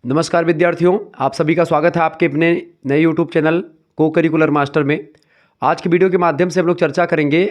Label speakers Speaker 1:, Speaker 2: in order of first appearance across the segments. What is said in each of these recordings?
Speaker 1: नमस्कार विद्यार्थियों, आप सभी का स्वागत है आपके अपने नए यूट्यूब चैनल को करिकुलर मास्टर में। आज की वीडियो के माध्यम से हम लोग चर्चा करेंगे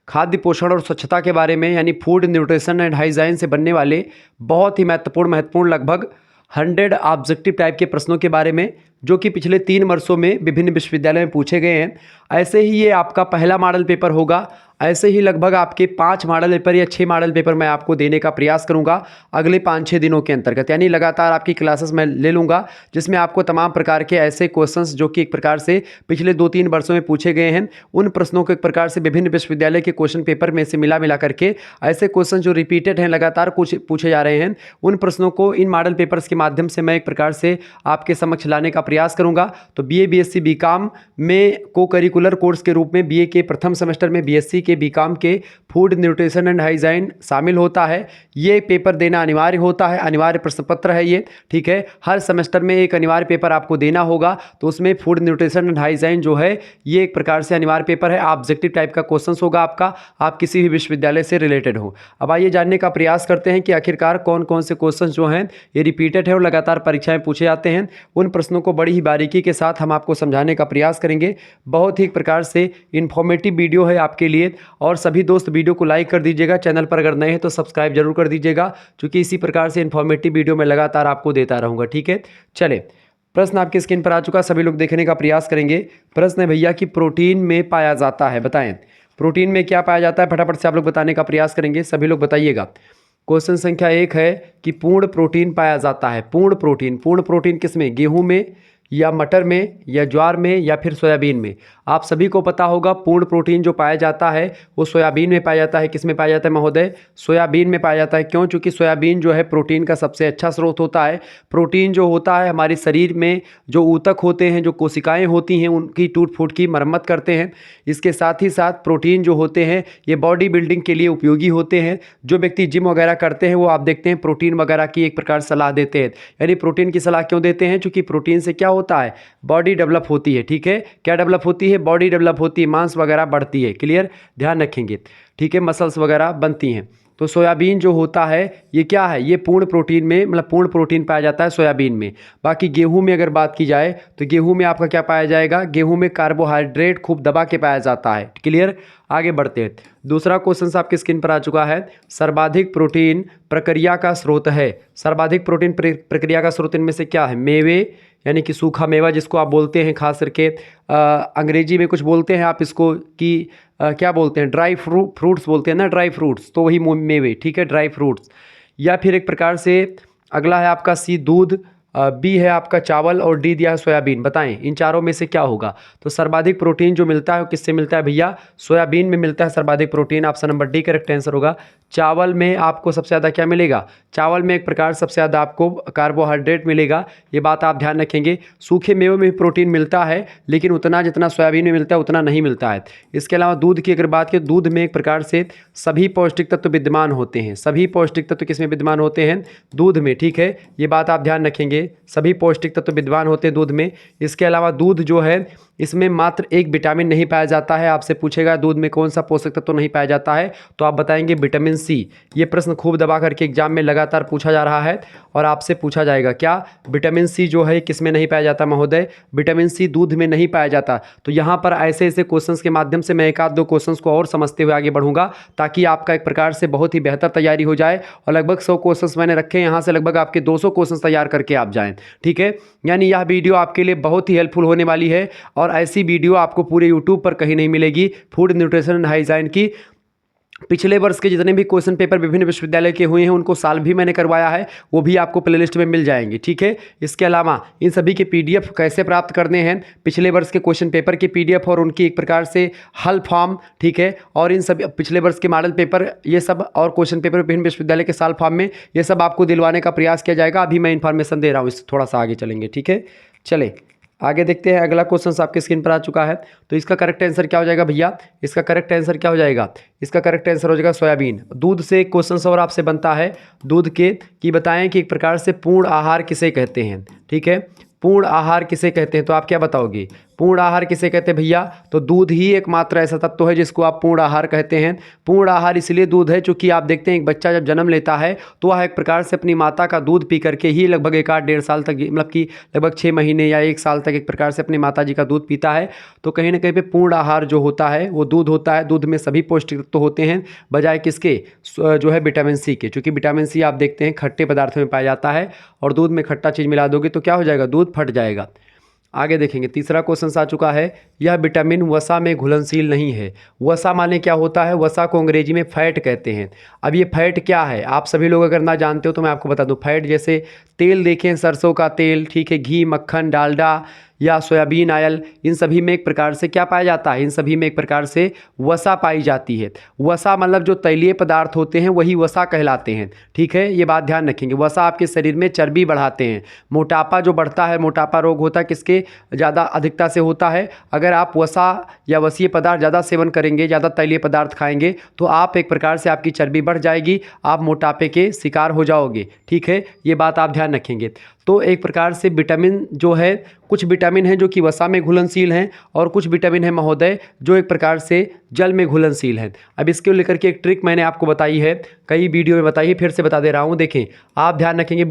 Speaker 1: खाद्य पोषण और स्वच्छता के बारे में, यानी फूड न्यूट्रिशन एंड हाइजीन से बनने वाले बहुत ही महत्वपूर्ण लगभग 100 ऑब्जेक्टिव टाइप के प्रश्नों के बारे में, जो कि पिछले 3 वर्षों में विभिन्न विश्वविद्यालयों में पूछे गए हैं। ऐसे ही ये आपका पहला मॉडल पेपर होगा। ऐसे ही लगभग आपके 5 मॉडल पेपर या 6 मॉडल पेपर मैं आपको देने का प्रयास करूंगा अगले 5-6 दिनों के अंतर्गत, यानी लगातार आपकी क्लासेस मैं ले लूंगा, जिसमें आपको तमाम प्रकार के ऐसे क्वेश्चंस जो कि एक प्रकार से पिछले 2-3 वर्षों में पूछे गए हैं, उन प्रश्नों को एक प्रकार से विभिन्न विश्वविद्यालय के क्वेश्चन पेपर में से मिला करके ऐसे क्वेश्चन जो रिपीटेड हैं, लगातार कुछ पूछे जा रहे हैं, उन प्रश्नों को इन मॉडल पेपर्स के माध्यम से मैं एक प्रकार से आपके समक्ष लाने का प्रयास करूंगा। तो BA BSc BCom में को करिकुलर कोर्स के रूप में BA के प्रथम सेमेस्टर में BSc के BCom के फूड न्यूट्रिशन एंड हाइजीन शामिल होता है। ये पेपर देना अनिवार्य होता है, अनिवार्य प्रश्न पत्र है ये, ठीक है। हर सेमेस्टर में एक अनिवार्य पेपर आपको देना होगा, तो उसमें फूड न्यूट्रिशन एंड हाइजीन जो है ये एक प्रकार से अनिवार्य पेपर है। ऑब्जेक्टिव टाइप का क्वेश्चन होगा आपका, आप किसी भी विश्वविद्यालय से रिलेटेड हो। अब आइए जानने का प्रयास करते हैं कि आखिरकार कौन कौन से क्वेश्चन जो हैं ये रिपीटेड है और लगातार परीक्षाएं पूछे जाते हैं। उन प्रश्नों को बड़ी ही बारीकी के साथ हम आपको समझाने का प्रयास करेंगे। बहुत ही एक प्रकार से इन्फॉर्मेटिव वीडियो है आपके लिए, और सभी दोस्त वीडियो को लाइक कर दीजिएगा। चैनल पर अगर नए हैं तो सब्सक्राइब जरूर कर दीजिएगा, क्योंकि इसी प्रकार से इन्फॉर्मेटिव वीडियो मैं लगातार आपको देता रहूँगा, ठीक है। चले, प्रश्न आपकी स्क्रीन पर आ चुका, सभी लोग देखने का प्रयास करेंगे। प्रश्न है भैया कि प्रोटीन में पाया जाता है, बताएं प्रोटीन में क्या पाया जाता है। फटाफट से आप लोग बताने का प्रयास करेंगे, सभी लोग बताइएगा। क्वेश्चन संख्या 1 है कि पूर्ण प्रोटीन पाया जाता है। पूर्ण प्रोटीन किसमें? गेहूं में या मटर में या ज्वार में या फिर सोयाबीन में। आप सभी को पता होगा पूर्ण प्रोटीन जो पाया जाता है वो सोयाबीन में पाया जाता है। किस में पाया जाता है महोदय? सोयाबीन में पाया जाता है। क्यों? क्योंकि सोयाबीन जो है प्रोटीन का सबसे अच्छा स्रोत होता है। प्रोटीन जो होता है हमारे शरीर में जो ऊतक होते हैं, जो कोशिकाएं होती हैं, उनकी टूट फूट की मरम्मत करते हैं। इसके साथ ही साथ प्रोटीन जो होते हैं ये बॉडी बिल्डिंग के लिए उपयोगी होते हैं। जो व्यक्ति जिम वगैरह करते हैं वो आप देखते हैं प्रोटीन वगैरह की एक प्रकार सलाह देते हैं। यानी प्रोटीन की सलाह क्यों देते हैं? क्योंकि प्रोटीन से क्या होता है? बॉडी डेवलप होती है, ठीक है। क्या डेवलप होती है? बॉडी डेवलप होती है, मांस वगैरह बढ़ती है। क्लियर, ध्यान रखेंगे, ठीक है। मसल्स वगैरह बनती हैं। तो सोयाबीन जो होता है ये क्या है? ये पूर्ण प्रोटीन में, मतलब पूर्ण प्रोटीन पाया जाता है सोयाबीन में। बाकी गेहूं में अगर बात की जाए तो गेहूं में आपका क्या पाया जाएगा? गेहूं में कार्बोहाइड्रेट खूब दबा के पाया जाता है। क्लियर, आगे बढ़ते हैं। दूसरा क्वेश्चन आपकी स्क्रीन पर आ चुका है। सर्वाधिक प्रोटीन प्रक्रिया का स्रोत है। सर्वाधिक प्रोटीन प्रक्रिया का स्रोत इनमें से क्या है? मेवे, यानी कि सूखा मेवा जिसको आप बोलते हैं, खास करके अंग्रेजी में कुछ बोलते हैं आप इसको कि क्या बोलते हैं? ड्राई फ्रूट्स बोलते हैं ना, ड्राई फ्रूट्स, तो वही मेवे, ठीक है, ड्राई फ्रूट्स। या फिर एक प्रकार से अगला है आपका सी दूध, बी है आपका चावल और डी दिया है सोयाबीन। बताएं इन चारों में से क्या होगा? तो सर्वाधिक प्रोटीन जो मिलता है वो किससे मिलता है भैया? सोयाबीन में मिलता है सर्वाधिक protein. Option number D correct answer होगा। चावल में आपको सबसे ज़्यादा क्या मिलेगा? चावल में एक प्रकार सबसे ज़्यादा आपको कार्बोहाइड्रेट मिलेगा, ये बात आप ध्यान रखेंगे। सूखे मेवों में भी प्रोटीन मिलता है, लेकिन उतना जितना सोयाबीन में मिलता है उतना नहीं मिलता है। इसके अलावा दूध की अगर बात करें, दूध में एक प्रकार से सभी पौष्टिक तत्व विद्यमान होते हैं। सभी पौष्टिक तत्व किसमें विद्यमान होते हैं? दूध में, ठीक है, ये बात आप ध्यान रखेंगे। सभी पौष्टिक तत्व विद्यमान होते हैं दूध में। इसके अलावा दूध जो है इसमें मात्र एक विटामिन नहीं पाया जाता है। आपसे पूछेगा दूध में कौन सा पोषक तत्व नहीं पाया जाता है, तो आप बताएंगे विटामिन सी। ये प्रश्न खूब दबा करके एग्जाम में लगातार पूछा जा रहा है और आपसे पूछा जाएगा क्या विटामिन सी जो है किस में नहीं पाया जाता महोदय? विटामिन सी दूध में नहीं पाया जाता। तो यहाँ पर ऐसे ऐसे क्वेश्चंस के माध्यम से मैं एक आध दो क्वेश्चंस को और समझते हुए आगे बढ़ूंगा, ताकि आपका एक प्रकार से बहुत ही बेहतर तैयारी हो जाए। और लगभग 100 क्वेश्चंस मैंने रखे हैं, यहाँ से लगभग आपके 200 क्वेश्चंस तैयार करके आप जाएं, ठीक है। यानी यह वीडियो आपके लिए बहुत ही हेल्पफुल होने वाली है, और ऐसी वीडियो आपको पूरे यूट्यूब पर कहीं नहीं मिलेगी। फूड न्यूट्रिशन एंड हाइजीन की पिछले वर्ष के जितने भी क्वेश्चन पेपर विभिन्न विश्वविद्यालय के हुए हैं उनको साल भी मैंने करवाया है, वो भी आपको प्लेलिस्ट में मिल जाएंगे, ठीक है। इसके अलावा इन सभी के पीडीएफ कैसे प्राप्त करने हैं, पिछले वर्ष के क्वेश्चन पेपर के पीडीएफ और उनकी एक प्रकार से हल फॉर्म, ठीक है, और इन सभी पिछले वर्ष के मॉडल पेपर, ये सब और क्वेश्चन पेपर विभिन्न विश्वविद्यालय के साल फॉर्म में, ये सब आपको दिलवाने का प्रयास किया जाएगा। अभी मैं इन्फॉर्मेशन दे रहा हूँ, इससे थोड़ा सा आगे चलेंगे, ठीक है। चले आगे देखते हैं। अगला क्वेश्चन आपके स्क्रीन पर आ चुका है, तो इसका करेक्ट आंसर क्या हो जाएगा भैया? इसका करेक्ट आंसर क्या हो जाएगा? इसका करेक्ट आंसर हो जाएगा सोयाबीन। दूध से एक क्वेश्चन और आपसे बनता है दूध के कि बताएं कि एक प्रकार से पूर्ण आहार किसे कहते हैं, ठीक है। पूर्ण आहार किसे कहते हैं, तो आप क्या बताओगे? पूर्ण आहार किसे कहते हैं भैया? तो दूध ही एकमात्र ऐसा तत्व है जिसको आप पूर्ण आहार कहते हैं। पूर्ण आहार इसलिए दूध है चूँकि आप देखते हैं एक बच्चा जब जन्म लेता है तो वह एक प्रकार से अपनी माता का दूध पी करके ही लगभग 1 आध 1.5 साल तक, मतलब कि लगभग 6 महीने या 1 साल तक एक प्रकार से अपनी माता जी का दूध पीता है। तो कहीं ना कहीं पे पूर्ण आहार जो होता है वो दूध होता है। दूध में सभी पौष्टिक तत्व होते हैं बजाय किसके, जो है विटामिन सी के। क्योंकि विटामिन सी आप देखते हैं खट्टे पदार्थों में पाया जाता है और दूध में खट्टा चीज़ मिला दोगे तो क्या हो जाएगा, दूध फट जाएगा। आगे देखेंगे, तीसरा क्वेश्चन आ चुका है, यह विटामिन वसा में घुलनशील नहीं है। वसा माने क्या होता है? वसा को अंग्रेजी में फैट कहते हैं। अब ये फैट क्या है आप सभी लोग अगर ना जानते हो तो मैं आपको बता दूं। फैट जैसे तेल देखें, सरसों का तेल, ठीक है, घी, मक्खन, डालडा या सोयाबीन ऑयल, इन सभी में एक प्रकार से क्या पाया जाता है? इन सभी में एक प्रकार से वसा पाई जाती है। वसा मतलब जो तैलीय पदार्थ होते हैं वही वसा कहलाते हैं, ठीक है, ये बात ध्यान रखेंगे। वसा आपके शरीर में चर्बी बढ़ाते हैं। मोटापा जो बढ़ता है, मोटापा रोग होता है किसके ज़्यादा अधिकता से होता है? अगर आप वसा या वसीय पदार्थ ज़्यादा सेवन करेंगे, ज़्यादा तैलीय पदार्थ खाएंगे तो आप एक प्रकार से आपकी चर्बी बढ़ जाएगी, आप मोटापे के शिकार हो जाओगे, ठीक है, ये बात आप ध्यान रखेंगे। तो एक प्रकार से विटामिन जो है, कुछ विटामिन हैं जो कि वसा में घुलनशील हैं और कुछ विटामिन है महोदय जो एक प्रकार से जल में घुलनशील हैं। अब इसको लेकर के एक ट्रिक मैंने आपको बताई है, कई वीडियो में बताई है, फिर से बता दे रहा हूँ। देखें, आप ध्यान रखेंगे,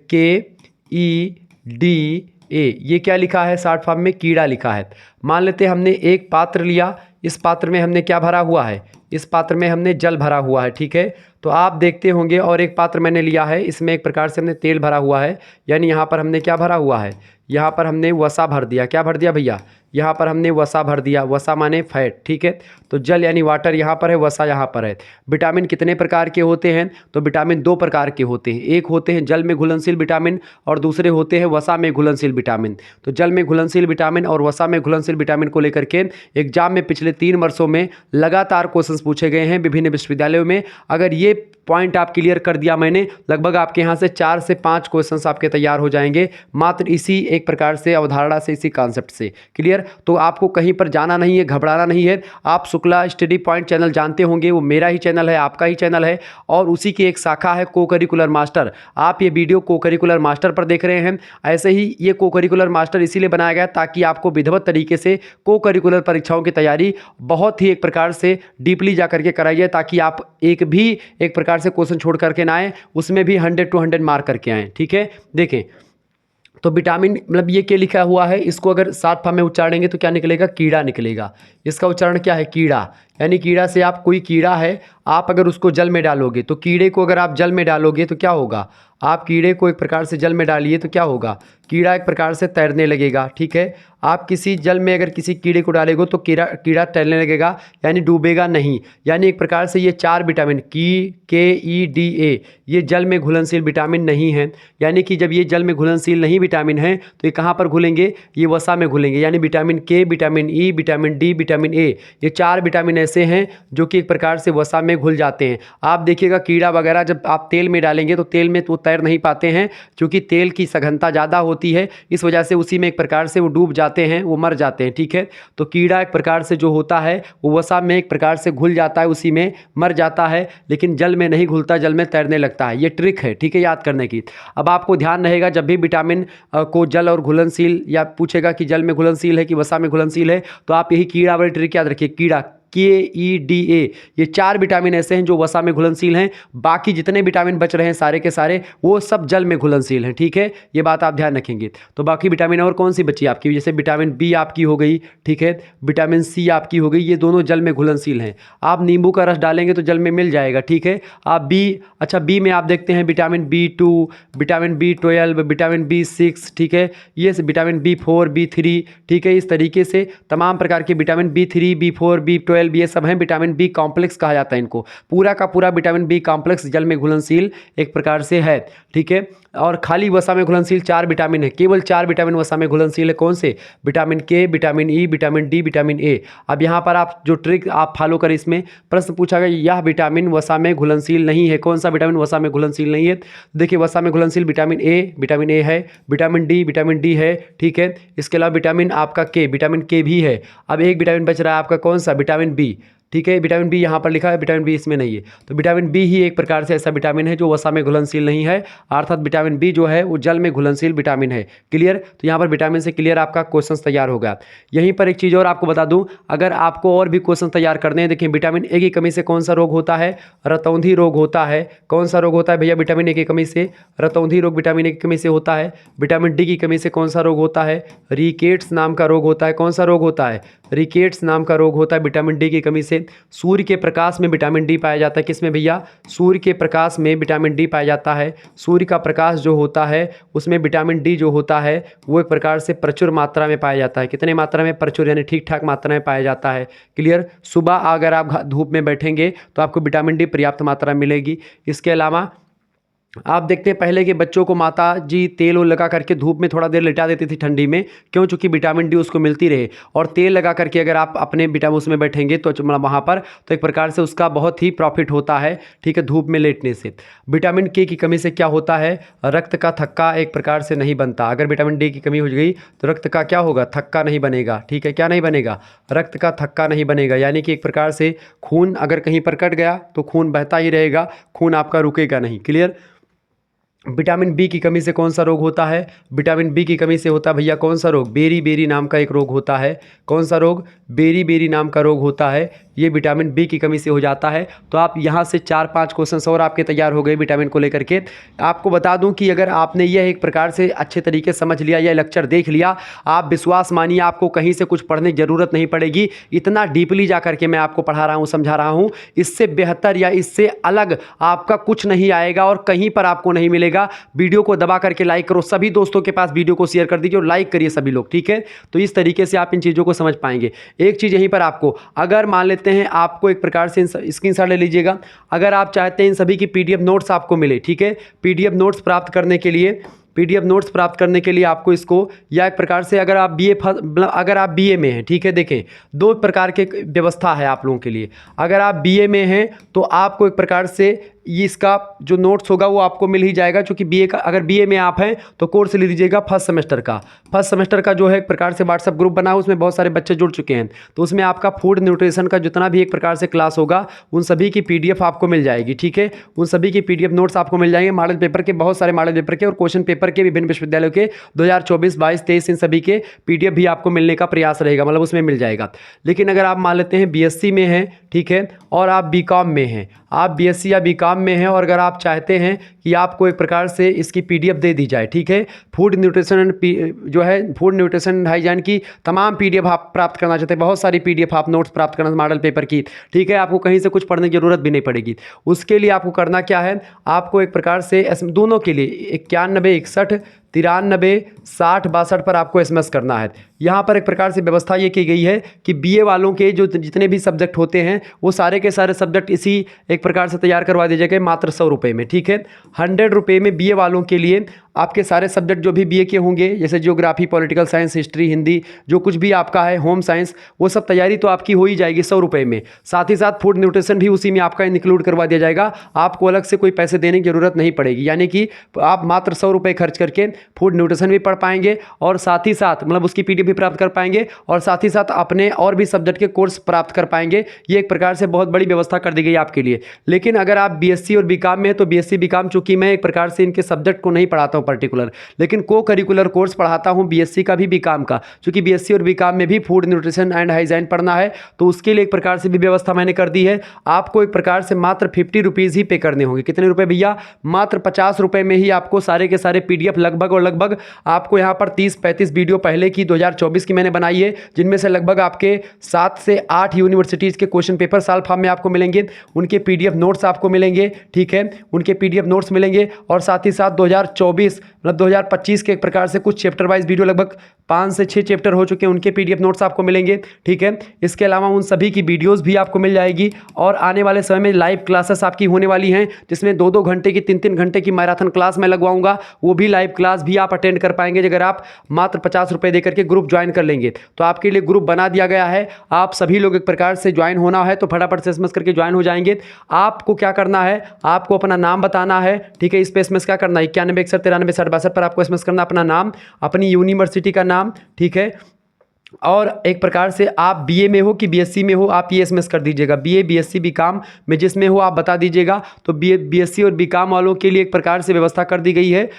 Speaker 1: KEDA, ये क्या लिखा है? शॉर्ट फॉर्म में कीड़ा लिखा है। मान लेते हैं हमने एक पात्र लिया, इस पात्र में हमने क्या भरा हुआ है? इस पात्र में हमने जल भरा हुआ है, ठीक है। तो आप देखते होंगे, और एक पात्र मैंने लिया है, इसमें एक प्रकार से हमने तेल भरा हुआ है, यानी यहाँ पर हमने क्या भरा हुआ है? यहाँ पर हमने वसा भर दिया। क्या भर दिया भैया? यहाँ पर हमने वसा भर दिया। वसा माने फैट, ठीक है। तो जल यानी वाटर यहाँ पर है, वसा यहाँ पर है। विटामिन कितने प्रकार के होते हैं? तो विटामिन 2 प्रकार के होते हैं। एक होते हैं जल में घुलनशील विटामिन और दूसरे होते हैं वसा में घुलनशील विटामिन। तो जल में घुलनशील विटामिन और वसा में घुलनशील विटामिन को लेकर के एग्जाम में पिछले 3 वर्षों में लगातार क्वेश्चन पूछे गए हैं विभिन्न विश्वविद्यालयों में। अगर ये पॉइंट आप क्लियर कर दिया मैंने, लगभग आपके यहाँ से 4 से 5 क्वेश्चंस आपके तैयार हो जाएंगे मात्र इसी एक प्रकार से अवधारणा से, इसी कॉन्सेप्ट से। क्लियर? तो आपको कहीं पर जाना नहीं है, घबराना नहीं है। आप शुक्ला स्टडी पॉइंट चैनल जानते होंगे, वो मेरा ही चैनल है, आपका ही चैनल है, और उसी की एक शाखा है को करिकुलर मास्टर। आप ये वीडियो को करिकुलर मास्टर पर देख रहे हैं। ऐसे ही ये को करिकुलर मास्टर इसीलिए बनाया गया ताकि आपको विधिवत तरीके से को करिकुलर परीक्षाओं की तैयारी बहुत ही एक प्रकार से डीपली जा करके कराई जाए, ताकि आप एक भी एक प्रकार से क्वेश्चन छोड़ करके ना आए, उसमें भी 100 to 100 मार्क करके आए, ठीक है। देखें, तो विटामिन मतलब ये क्या लिखा हुआ है, इसको अगर शॉर्ट फॉर्म में उच्चारेंगे तो क्या निकलेगा? कीड़ा निकलेगा। इसका उच्चारण क्या है? कीड़ा। यानी कीड़ा से आप, कोई कीड़ा है, आप अगर उसको जल में डालोगे तो कीड़े को अगर आप जल में डालोगे तो क्या होगा? आप कीड़े को एक प्रकार से जल में डालिए तो क्या होगा? कीड़ा एक प्रकार से तैरने लगेगा, ठीक है। आप किसी जल में अगर किसी कीड़े को डालेंगे तो कीड़ा तैरने लगेगा, यानी डूबेगा नहीं। यानी एक प्रकार से ये 4 विटामिन KEDA ये जल में घुलनशील विटामिन नहीं है। यानी कि जब ये जल में घुलनशील नहीं विटामिन है तो ये कहाँ पर घुलेंगे? ये वसा में घुलेंगे। यानी vitamin K, vitamin E, vitamin D, vitamin A, ये 4 विटामिन ऐसे हैं जो कि एक प्रकार से वसा में घुल जाते हैं। आप देखिएगा कीड़ा वगैरह जब आप तेल में डालेंगे तो तेल में तो तैर नहीं पाते हैं, क्योंकि तेल की सघनता ज़्यादा होती है, इस वजह से उसी में एक प्रकार से वो डूब जाते हैं, वो मर जाते हैं, ठीक है। तो कीड़ा एक प्रकार से जो होता है वो वसा में एक प्रकार से घुल जाता है, उसी में मर जाता है, लेकिन जल में नहीं घुलता, जल में तैरने लगता है। ये ट्रिक है, ठीक है, याद करने की। अब आपको ध्यान रहेगा, जब भी विटामिन को जल और घुलनशील या पूछेगा कि जल में घुलनशील है कि वसा में घुलनशील है, तो आप यही कीड़ा वाली ट्रिक याद रखिए। कीड़ा KEDA ये 4 विटामिन ऐसे हैं जो वसा में घुलनशील हैं। बाकी जितने विटामिन बच रहे हैं सारे के सारे वो सब जल में घुलनशील हैं, ठीक है, ये बात आप ध्यान रखेंगे। तो बाकी विटामिन और कौन सी बची आपकी? जैसे विटामिन B आपकी हो गई, ठीक है, विटामिन C आपकी हो गई, ये दोनों जल में घुलनशील हैं। आप नींबू का रस डालेंगे तो जल में मिल जाएगा, ठीक है। आप B में आप देखते हैं vitamin B2, vitamin B12, vitamin B6, ठीक है, ये विटामिन B4, B3, ठीक है। इस तरीके से तमाम प्रकार के विटामिन B3, B4, B12 ये सब हैं, विटामिन B कॉम्प्लेक्स कहा जाता है इनको। पूरा का पूरा विटामिन B कॉम्प्लेक्स जल में घुलनशील एक प्रकार से है, ठीक है। और खाली वसा में घुलनशील 4 विटामिन है, केवल 4 विटामिन वसा में घुलनशील है। कौन से? Vitamin K, vitamin E, vitamin D, vitamin A। अब यहाँ पर आप जो ट्रिक आप फॉलो करें, इसमें प्रश्न पूछा गया यह विटामिन वसा में घुलनशील नहीं है। कौन सा विटामिन वसा में घुलनशील नहीं है? देखिए, वसा में घुलनशील विटामिन A है, विटामिन D है, ठीक है। इसके अलावा विटामिन आपका K, विटामिन K भी है। अब एक विटामिन बच रहा है आपका, कौन सा? विटामिन B, ठीक है। विटामिन बी यहाँ पर लिखा है, विटामिन बी इसमें नहीं है। तो विटामिन बी ही एक प्रकार से ऐसा विटामिन है जो वसा में घुलनशील नहीं है, अर्थात विटामिन बी जो है वो जल में घुलनशील विटामिन है। क्लियर। तो यहाँ पर विटामिन से क्लियर आपका क्वेश्चन तैयार हो गया। यहीं पर एक चीज़ और आपको बता दूं, अगर आपको और भी क्वेश्चन तैयार करने हैं, देखिए विटामिन ए की कमी से कौन सा रोग होता है? रतौंधी रोग होता है। कौन सा रोग होता है भैया विटामिन ए की कमी से? रतौंधी रोग विटामिन ए की कमी से होता है। विटामिन डी की कमी से कौन सा रोग होता है? रिकेट्स नाम का रोग होता है। कौन सा रोग होता है? रिकेट्स नाम का रोग होता है विटामिन डी की कमी से। सूर्य के प्रकाश में विटामिन डी पाया जाता है। किसमें भैया? सूर्य के प्रकाश में विटामिन डी पाया जाता है। सूर्य का प्रकाश जो होता है उसमें विटामिन डी जो होता है वो एक प्रकार से प्रचुर मात्रा में पाया जाता है। कितने मात्रा में? प्रचुर, यानी ठीक ठाक मात्रा में पाया जाता है। क्लियर। सुबह अगर आप धूप में बैठेंगे तो आपको विटामिन डी पर्याप्त मात्रा में मिलेगी। इसके अलावा आप देखते हैं पहले के बच्चों को माता जी तेल और लगा करके धूप में थोड़ा देर लिटा देती थी ठंडी में, क्यों? चूँकि विटामिन डी उसको मिलती रहे। और तेल लगा करके अगर आप अपने विटामिन उसमें बैठेंगे तो वहाँ पर तो एक प्रकार से उसका बहुत ही प्रॉफिट होता है। ठीक है, धूप में लेटने से। विटामिन के की कमी से क्या होता है? रक्त का थक्का एक प्रकार से नहीं बनता। अगर विटामिन डी की कमी हो गई तो रक्त का क्या होगा? थक्का नहीं बनेगा। ठीक है, क्या नहीं बनेगा? रक्त का थक्का नहीं बनेगा, यानी कि एक प्रकार से खून अगर कहीं पर कट गया तो खून बहता ही रहेगा, खून आपका रुकेगा नहीं। क्लियर। विटामिन बी की कमी से कौन सा रोग होता है? विटामिन बी की कमी से होता है भैया कौन सा रोग? बेरी बेरी नाम का एक रोग होता है। कौन सा रोग? बेरी बेरी नाम का रोग होता है। ये विटामिन बी की कमी से हो जाता है। तो आप यहाँ से 4-5 क्वेश्चन और आपके तैयार हो गए विटामिन को लेकर के। आपको बता दूं कि अगर आपने यह एक प्रकार से अच्छे तरीके से समझ लिया, यह लेक्चर देख लिया, आप विश्वास मानिए आपको कहीं से कुछ पढ़ने की ज़रूरत नहीं पड़ेगी। इतना डीपली जा करके मैं आपको पढ़ा रहा हूँ, समझा रहा हूँ। इससे बेहतर या इससे अलग आपका कुछ नहीं आएगा और कहीं पर आपको नहीं मिलेगा। वीडियो को दबा करके लाइक करो, सभी दोस्तों के पास वीडियो को शेयर कर दीजिए और लाइक करिए सभी लोग। ठीक है, तो इस तरीके से आप इन चीज़ों को समझ पाएंगे। एक चीज़ यहीं पर आपको, अगर मान लेते हैं आपको एक प्रकार से स्क्रीनशॉट ले लीजिएगा, अगर आप चाहते हैं इन सभी की पीडीएफ नोट्स आपको मिले, ठीक है, पीडीएफ नोट्स प्राप्त करने के लिए आपको इसको, या एक प्रकार से अगर आप बीए में हैं, ठीक है, देखें 2 प्रकार के व्यवस्था है आप लोगों के लिए। अगर आप बीए में हैं तो आपको एक प्रकार से ये इसका जो नोट्स होगा वो आपको मिल ही जाएगा, क्योंकि बीए का, अगर बीए में आप हैं तो कोर्स ले लीजिएगा फर्स्ट सेमेस्टर का जो है एक प्रकार से व्हाट्सएप ग्रुप बना है, उसमें बहुत सारे बच्चे जुड़ चुके हैं। तो उसमें आपका फूड न्यूट्रिशन का जितना भी एक प्रकार से क्लास होगा उन सभी की पीडीएफ आपको मिल जाएगी। ठीक है, उन सभी की पीडीएफ नोट्स आपको मिल जाएंगे, मॉडल पेपर के, बहुत सारे मॉडल पेपर के और क्वेश्चन पेपर के, विभिन्न विश्वविद्यालयों के 2024, 22, 23 इन सभी के पीडीएफ भी आपको मिलने का प्रयास रहेगा, मतलब उसमें मिल जाएगा। लेकिन अगर आप मान लेते हैं बीएससी में हैं, ठीक है, और आप बीकॉम में हैं, आप बीएससी या बीकॉम में हैं, और अगर आप चाहते हैं कि आपको एक प्रकार से इसकी पीडीएफ दे दी जाए, ठीक है, फूड न्यूट्रिशन जो है फूड न्यूट्रिशन हाइजीन की तमाम पीडीएफ आप प्राप्त करना चाहते हैं, बहुत सारी पीडीएफ आप नोट्स प्राप्त करना मॉडल पेपर की, ठीक है, आपको कहीं से कुछ पढ़ने की जरूरत भी नहीं पड़ेगी। उसके लिए आपको करना क्या है, आपको एक प्रकार से दोनों के लिए 91 61 93 60 62 पर आपको एसएमएस करना है। यहाँ पर एक प्रकार से व्यवस्था ये की गई है कि बीए वालों के जो जितने भी सब्जेक्ट होते हैं वो सारे के सारे सब्जेक्ट इसी एक प्रकार से तैयार करवा दिए जाएंगे मात्र 100 रुपये में। ठीक है, 100 रुपये में बीए वालों के लिए आपके सारे सब्जेक्ट जो भी बीए के होंगे, जैसे geography, political science, history, Hindi, जो कुछ भी आपका है, होम साइंस, वो सब तैयारी तो आपकी हो ही जाएगी 100 रुपये में। साथ ही साथ फूड न्यूट्रिशन भी उसी में आपका इंक्लूड करवा दिया जाएगा, आपको अलग से कोई पैसे देने की जरूरत नहीं पड़ेगी। यानी कि आप मात्र 100 रुपये खर्च करके फूड न्यूट्रिशन भी पढ़ पाएंगे और साथ ही साथ मतलब उसकी पीडीएफ भी प्राप्त कर पाएंगे और साथ ही साथ अपने और भी सब्जेक्ट के कोर्स प्राप्त कर पाएंगे। ये एक प्रकार से बहुत बड़ी व्यवस्था कर दी गई आपके लिए। लेकिन अगर आप बीएससी और बीकॉम में हैं तो बीएससी बीकॉम, चूंकि मैं एक प्रकार से इनके सब्जेक्ट को नहीं पढ़ाता हूं पर्टिकुलर, लेकिन को करिकुलर कोर्स पढ़ाता हूं बीएससी का भी बीकॉम का, क्योंकि बीएससी और बीकॉम में भी फूड न्यूट्रिशन एंड हाइजीन पढ़ना है, तो उसके लिए एक प्रकार से भी व्यवस्था मैंने कर दी है। आपको एक प्रकार से मात्र 50 रुपीज़ ही पे करने होंगे। कितने रुपए भैया? मात्र 50 रुपये में ही आपको सारे के सारे पीडीएफ लगभग आपको यहाँ पर 30-35 वीडियो पहले की 2024 की मैंने बनाई है, जिनमें से लगभग आपके 7 से 8 यूनिवर्सिटीज़ के क्वेश्चन पेपर साल फॉर्म में आपको मिलेंगे, उनके पीडीएफ नोट्स आपको मिलेंगे। ठीक है, उनके पीडीएफ नोट्स मिलेंगे और साथ ही साथ 2024 मतलब 2025 के एक प्रकार से कुछ चैप्टर वाइज वीडियो, लगभग 5 से 6 चैप्टर हो चुके हैं, उनके पीडीएफ नोट्स आपको मिलेंगे। ठीक है, इसके अलावा उन सभी की वीडियोस भी आपको मिल जाएगी और आने वाले समय में लाइव क्लासेस आपकी होने वाली हैं, जिसमें 2-2 घंटे की 3-3 घंटे की मैराथन क्लास मैं लगवाऊंगा। वो भी लाइव क्लास भी आप अटेंड कर पाएंगे अगर आप मात्र 50 रुपये देकर के ग्रुप ज्वाइन कर लेंगे। तो आपके लिए ग्रुप बना दिया गया है, आप सभी लोग एक प्रकार से ज्वाइन होना है तो फटाफट से एसएमएस करके ज्वाइन हो जाएंगे। आपको क्या करना है, आपको अपना नाम बताना है। ठीक है, इस पे एसएमएस क्या करना है, 91 61 93 60 62 पर आपको एसएमएस करना अपना नाम, अपनी यूनिवर्सिटी का नाम। ठीक है, और एक प्रकार से आप बीए में हो कि बीएससी में हो, आप ये एसएमएस कर दीजिएगा। बीए, बीएससी, बीकॉम में जिसमें हो आप बता दीजिएगा। तो बीए, बीएससी और बीकॉम वालों के लिए एक प्रकार से व्यवस्था कर दी गई है,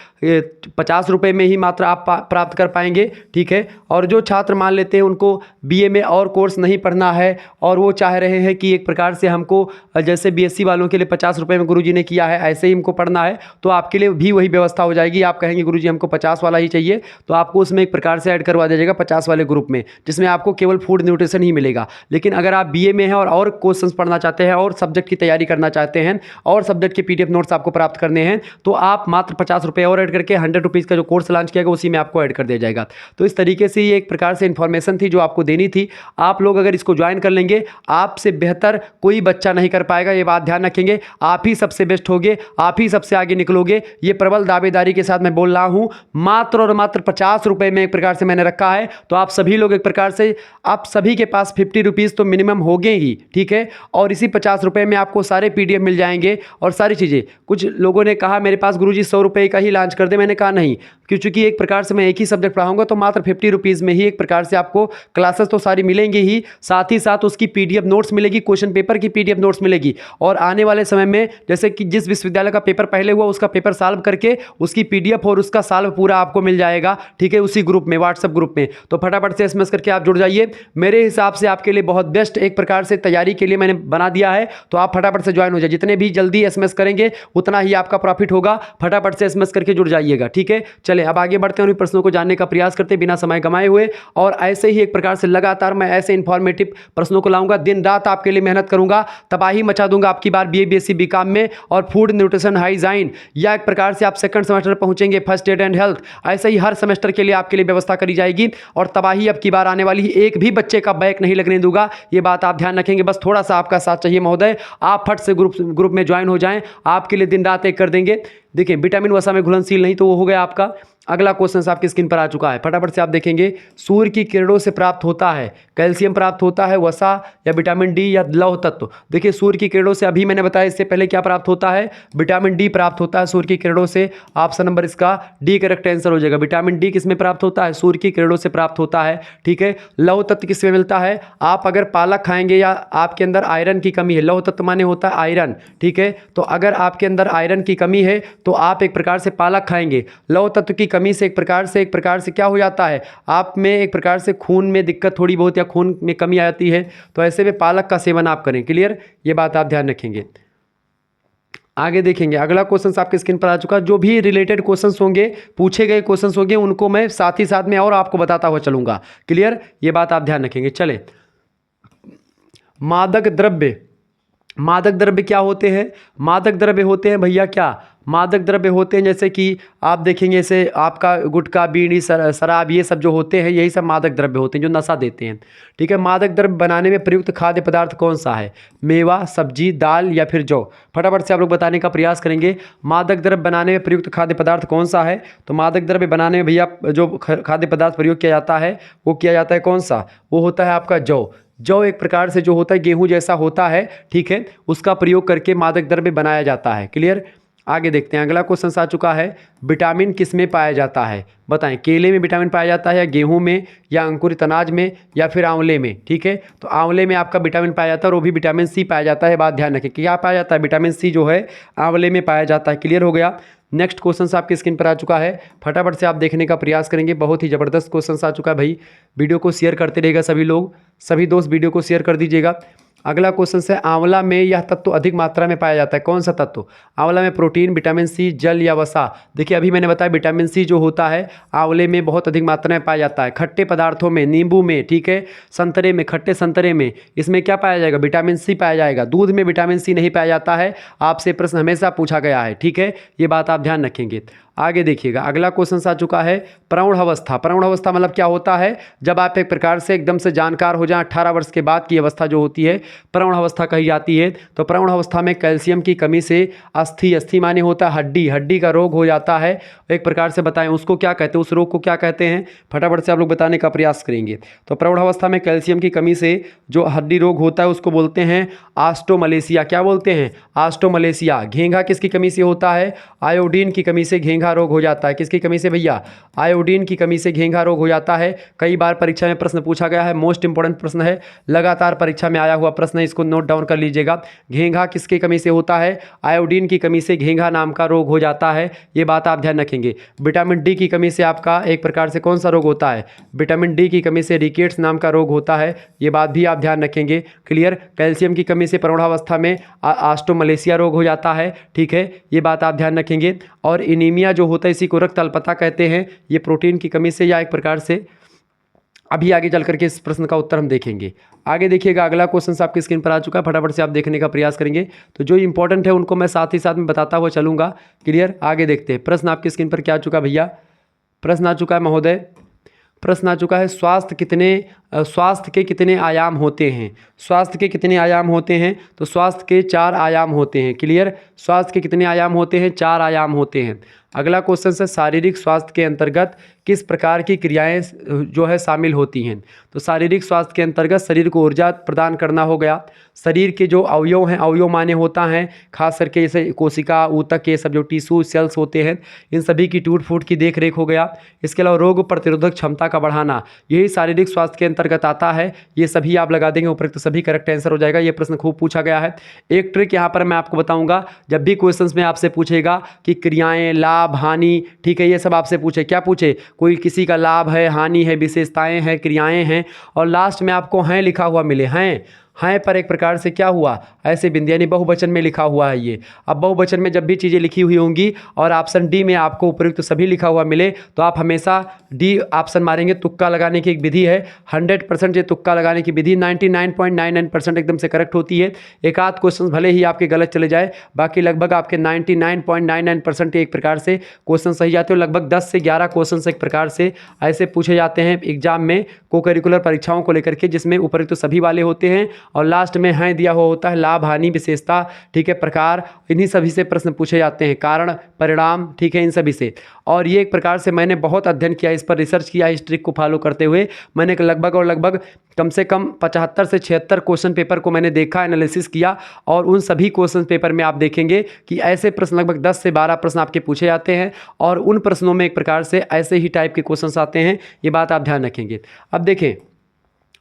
Speaker 1: 50 रुपये में ही मात्र आप प्राप्त कर पाएंगे, ठीक है। और जो छात्र मान लेते हैं उनको बीए में और कोर्स नहीं पढ़ना है और वो चाह रहे हैं कि एक प्रकार से हमको जैसे बीएससी वालों के लिए 50 रुपये में गुरुजी ने किया है ऐसे ही हमको पढ़ना है, तो आपके लिए भी वही व्यवस्था हो जाएगी। आप कहेंगे गुरुजी हमको 50 वाला ही चाहिए, तो आपको उसमें एक प्रकार से ऐड करवा दीजिएगा 50 वाले ग्रुप में, जिसमें आपको केवल फूड न्यूट्रिशन ही मिलेगा। लेकिन अगर आप बीए में हैं और क्वेश्चंस पढ़ना चाहते हैं और सब्जेक्ट की तैयारी करना चाहते हैं और सब्जेक्ट के पीडीएफ नोट्स आपको प्राप्त करने हैं, तो आप मात्र 50 रुपये और ऐड करके 100 रुपीज़ का जो कोर्स लॉन्च किया गया उसी में आपको ऐड कर दिया जाएगा। तो इस तरीके से ये एक प्रकार से इन्फॉर्मेशन थी जो आपको देनी थी। आप लोग अगर इसको ज्वाइन कर लेंगे, आपसे बेहतर कोई बच्चा नहीं कर पाएगा, ये बात ध्यान रखेंगे। आप ही सबसे बेस्ट होगे, आप ही सबसे आगे निकलोगे, ये प्रबल दावेदारी के साथ मैं बोल रहा हूँ। मात्र और मात्र 50 रुपये में एक प्रकार से मैंने रखा है, तो आप सभी लोग एक प्रकार से आप सभी के पास 50 रुपीज़ तो मिनिमम होंगे ही, ठीक है। और इसी 50 रुपये में आपको सारे पीडीएफ मिल जाएंगे और सारी चीज़ें। कुछ लोगों ने कहा मेरे पास गुरुजी 100 रुपये का ही लॉन्च कर दे, मैंने कहा नहीं, क्योंकि एक प्रकार से मैं एक ही सब्जेक्ट पढ़ाऊंगा तो मात्र 50 रुपीज़ में ही एक प्रकार से आपको क्लासेस तो सारी मिलेंगी ही, साथ ही साथ उसकी पीडीएफ नोट्स मिलेगी, क्वेश्चन पेपर की पीडीएफ नोट्स मिलेगी। और आने वाले समय में जैसे कि जिस विश्वविद्यालय का पेपर पहले हुआ उसका पेपर सॉल्व करके उसकी पीडीएफ और उसका सॉल्व पूरा आपको मिल जाएगा, ठीक है, उसी ग्रुप में, व्हाट्सएप ग्रुप में। तो फटाफट से एसएमएस करके आप जुड़ जाइए। मेरे हिसाब से आपके लिए बहुत बेस्ट एक प्रकार से तैयारी के लिए मैंने बना दिया है, तो आप फटाफट से ज्वाइन हो जाइए। जितने भी जल्दी एसएमएस करेंगे उतना ही आपका प्रॉफिट होगा। फटाफट से एसएमएस करके जुड़ जाइएगा, ठीक है। चले अब आगे बढ़ते हैं और प्रश्नों को जानने का प्रयास करते बिना समय गंवाए हुए, और ऐसे ही एक प्रकार से लगातार मैं ऐसे इंफॉर्मेटिव प्रश्नों को लाऊंगा। दिन रात आपके लिए मेहनत करूंगा, तबाही मचा दूंगा आपकी बार बीए, बीएससी, बीकॉम में, और फूड न्यूट्रिशन, हाइजाइन, या एक प्रकार से आप सेकंड सेमेस्टर पहुंचेंगे, फर्स्ट एड एंड हेल्थ, ऐसे ही हर सेमेस्टर के लिए आपके लिए व्यवस्था करी जाएगी। और तबाही अब की बार आने वाली है, एक भी बच्चे का बैक नहीं लगने दूंगा, ये बात आप ध्यान रखेंगे। बस थोड़ा सा आपका साथ चाहिए महोदय, आप फट से ग्रुप में ज्वाइन हो जाएं, आपके लिए दिन रात एक कर देंगे। देखिए विटामिन वसा में घुलनशील नहीं, तो वो हो गया आपका। अगला क्वेश्चन आपकी स्क्रीन पर आ चुका है, फटाफट से आप देखेंगे। सूर्य की किरणों से प्राप्त होता है कैल्शियम, प्राप्त होता है वसा या विटामिन डी या लौह तत्व। देखिए सूर्य की किरणों से, अभी मैंने बताया इससे पहले क्या प्राप्त होता है, विटामिन डी प्राप्त होता है सूर्य की किरणों से। ऑप्शन नंबर इसका डी करेक्ट आंसर हो जाएगा। विटामिन डी किसमें प्राप्त होता है, सूर्य की किरणों से प्राप्त होता है, ठीक है। लौह तत्व किसमें मिलता है, आप अगर पालक खाएंगे या आपके अंदर आयरन की कमी है, लौह तत्व माने होता है आयरन, ठीक है। तो अगर आपके अंदर आयरन की कमी है तो आप एक प्रकार से पालक खाएंगे। लौह तत्व की कमी से एक प्रकार से क्या हो जाता है, आप में एक प्रकार से खून में दिक्कत थोड़ी बहुत या खून में कमी आ जाती है, तो ऐसे में पालक का सेवन आप करें। क्लियर, ये बात आप ध्यान रखेंगे। आगे देखेंगे, अगला क्वेश्चन आपके स्क्रीन पर आ चुका है। जो भी रिलेटेड क्वेश्चंस होंगे, पूछे गए क्वेश्चंस होंगे, उनको मैं साथ ही साथ में और आपको बताता हुआ चलूंगा। क्लियर, ये बात आप ध्यान रखेंगे। चले, मादक द्रव्य, मादक द्रव्य क्या होते हैं, मादक द्रव्य होते हैं भैया क्या, मादक द्रव्य होते हैं जैसे कि आप देखेंगे जैसे आपका गुटखा, बीड़ी, शराब, ये सब जो होते हैं यही सब मादक द्रव्य होते हैं जो नशा देते हैं, ठीक है। मादक द्रव्य बनाने में प्रयुक्त खाद्य पदार्थ कौन सा है, मेवा, सब्जी, दाल या फिर जौ। फटाफट से आप लोग बताने का प्रयास करेंगे। मादक द्रव्य बनाने में प्रयुक्त खाद्य पदार्थ कौन सा है, तो मादक द्रव्य बनाने में भैया जो खाद्य पदार्थ प्रयोग किया जाता है वो किया जाता है कौन सा, वो होता है आपका जौ। जौ एक प्रकार से जो होता है गेहूं जैसा होता है, ठीक है, उसका प्रयोग करके मादक द्रव्य बनाया जाता है। क्लियर, आगे देखते हैं। अगला क्वेश्चन आ चुका है, विटामिन किस में पाया जाता है, बताएं। केले में विटामिन पाया जाता है या गेहूं में या अंकुरित अनाज में या फिर आंवले में, ठीक है। तो आंवले में आपका विटामिन पाया जाता है और वो भी विटामिन सी पाया जाता है। बात ध्यान रखें, क्या पाया जाता है, विटामिन सी जो है आंवले में पाया जाता है। क्लियर हो गया। नेक्स्ट क्वेश्चन आपकी स्क्रीन पर आ चुका है, फटाफट से आप देखने का प्रयास करेंगे। बहुत ही ज़बरदस्त क्वेश्चन आ चुका है भाई। वीडियो को शेयर करते रहेगा सभी लोग, सभी दोस्त वीडियो को शेयर कर दीजिएगा। अगला क्वेश्चन है, आंवला में यह तत्व अधिक मात्रा में पाया जाता है, कौन सा तत्व, आंवला में प्रोटीन, विटामिन सी, जल या वसा। देखिए अभी मैंने बताया विटामिन सी जो होता है आंवले में बहुत अधिक मात्रा में पाया जाता है। खट्टे पदार्थों में, नींबू में, ठीक है, संतरे में, खट्टे संतरे में, इसमें क्या पाया जाएगा, विटामिन सी पाया जाएगा। दूध में विटामिन सी नहीं पाया जाता है, आपसे प्रश्न हमेशा पूछा गया है, ठीक है, ये बात आप ध्यान रखेंगे। आगे देखिएगा, अगला क्वेश्चन आ चुका है, प्रौढ़ अवस्था। प्रौढ़ अवस्था मतलब क्या होता है, जब आप एक प्रकार से एकदम से जानकार हो जाएं, 18 वर्ष के बाद की अवस्था जो होती है प्रौढ़ अवस्था कही जाती है। तो प्रौढ़ अवस्था में कैल्शियम की कमी से अस्थि माने होता है हड्डी का रोग हो जाता है। एक प्रकार से बताएं उसको क्या कहते हैं, उस रोग को क्या कहते हैं, फटाफट से आप लोग बताने का प्रयास करेंगे। तो प्रौढ़ अवस्था में कैल्शियम की कमी से जो हड्डी रोग होता है उसको बोलते हैं ऑस्टोमलेशिया। क्या बोलते हैं? ऑस्टोमलेशिया। घेंघा किसकी कमी से होता है? आयोडीन की कमी से घेंघा रोग हो जाता है। किसकी कमी से भैया? आयोडीन की कमी से घेंघा रोग हो जाता है। कई बार परीक्षा में प्रश्न पूछा गया है, मोस्ट इंपॉर्टेंट प्रश्न है, लगातार परीक्षा में आया हुआ प्रश्न है, इसको नोट डाउन कर लीजिएगा। घेंघा किसकी कमी से होता है? आयोडीन की कमी से घेंघा नाम का रोग हो जाता है। ये बात आप ध्यान रखेंगे। विटामिन डी की कमी से आपका एक प्रकार से कौन सा रोग होता है? विटामिन डी की कमी से रिकेट्स नाम का रोग होता है। ये बात भी आप ध्यान रखेंगे। क्लियर? कैल्शियम की कमी से प्रौढ़ावस्था में ऑस्टोमलेशिया रोग हो जाता है। ठीक है, ये बात आप ध्यान रखेंगे। और एनीमिया जो होता है इसी को रक्त अल्पता कहते हैं। ये प्रोटीन की कमी से या एक प्रकार से अभी आगे चल करके इस प्रश्न का उत्तर हम देखेंगे। आगे देखिएगा, अगला क्वेश्चन आपकी स्क्रीन पर आ चुका है, फटाफट से आप देखने का प्रयास करेंगे। तो जो इंपॉर्टेंट है उनको मैं साथ ही साथ में बताता हुआ चलूंगा। क्लियर? आगे देखते हैं। प्रश्न आपकी स्क्रीन पर क्या आ चुका भैया? प्रश्न आ चुका है महोदय, प्रश्न आ चुका है स्वास्थ्य के कितने आयाम होते हैं? स्वास्थ्य के कितने आयाम होते हैं? तो स्वास्थ्य के 4 आयाम होते हैं। क्लियर? स्वास्थ्य के कितने आयाम होते हैं? 4 आयाम होते हैं। अगला क्वेश्चन है शारीरिक स्वास्थ्य के अंतर्गत किस प्रकार की क्रियाएं जो है शामिल होती हैं? तो शारीरिक स्वास्थ्य के अंतर्गत शरीर को ऊर्जा प्रदान करना हो गया। शरीर के जो अवयव हैं, अवयव माने होता है खास करके जैसे कोशिका, ऊतक, ये सब जो टिश्यू सेल्स होते हैं, इन सभी की टूट फूट की देख रेख हो गया। इसके अलावा रोग प्रतिरोधक क्षमता का बढ़ाना, यही शारीरिक स्वास्थ्य के अंतर्गत आता है। ये सभी आप लगा देंगे, उपयुक्त सभी करेक्ट आंसर हो जाएगा। ये प्रश्न खूब पूछा गया है। एक ट्रिक यहाँ पर मैं आपको बताऊंगा, जब भी क्वेश्चंस में आपसे पूछेगा कि क्रियाएं, लाभ, हानि, ठीक है, ये सब आपसे पूछे, क्या पूछे, कोई किसी का लाभ है, हानि है, विशेषताएं हैं, क्रियाएं हैं, और लास्ट में आपको हैं लिखा हुआ मिले, हैं पर एक प्रकार से क्या हुआ, ऐसे बिंदु यानी बहुवचन में लिखा हुआ है ये। अब बहुवचन में जब भी चीज़ें लिखी हुई होंगी और ऑप्शन डी में आपको उपयुक्त सभी लिखा हुआ मिले तो आप हमेशा डी ऑप्शन मारेंगे। तुक्का लगाने की एक विधि है, 100% ये तुक्का लगाने की विधि 99.99% एकदम से करेक्ट होती है। एक आध क्वेश्चन भले ही आपके गलत चले जाए, बाकी लगभग आपके 99.99% एक प्रकार से क्वेश्चन सही जाते हो। लगभग 10 से 11 क्वेश्चन एक प्रकार से ऐसे पूछे जाते हैं एग्जाम में को करिकुलर परीक्षाओं को लेकर के, जिसमें उपयुक्त सभी वाले होते हैं और लास्ट में हैं दिया हुआ होता है लाभ, हानि, विशेषता, ठीक है, प्रकार, इन्हीं सभी से प्रश्न पूछे जाते हैं, कारण, परिणाम, ठीक है, इन सभी से। और ये एक प्रकार से मैंने बहुत अध्ययन किया, इस पर रिसर्च किया, इस ट्रिक को फॉलो करते हुए मैंने लगभग कम से कम 75 से 76 क्वेश्चन पेपर को मैंने देखा, एनालिसिस किया, और उन सभी क्वेश्चन पेपर में आप देखेंगे कि ऐसे प्रश्न लगभग 10 से 12 प्रश्न आपके पूछे जाते हैं और उन प्रश्नों में एक प्रकार से ऐसे ही टाइप के क्वेश्चन आते हैं। ये बात आप ध्यान रखेंगे। अब देखें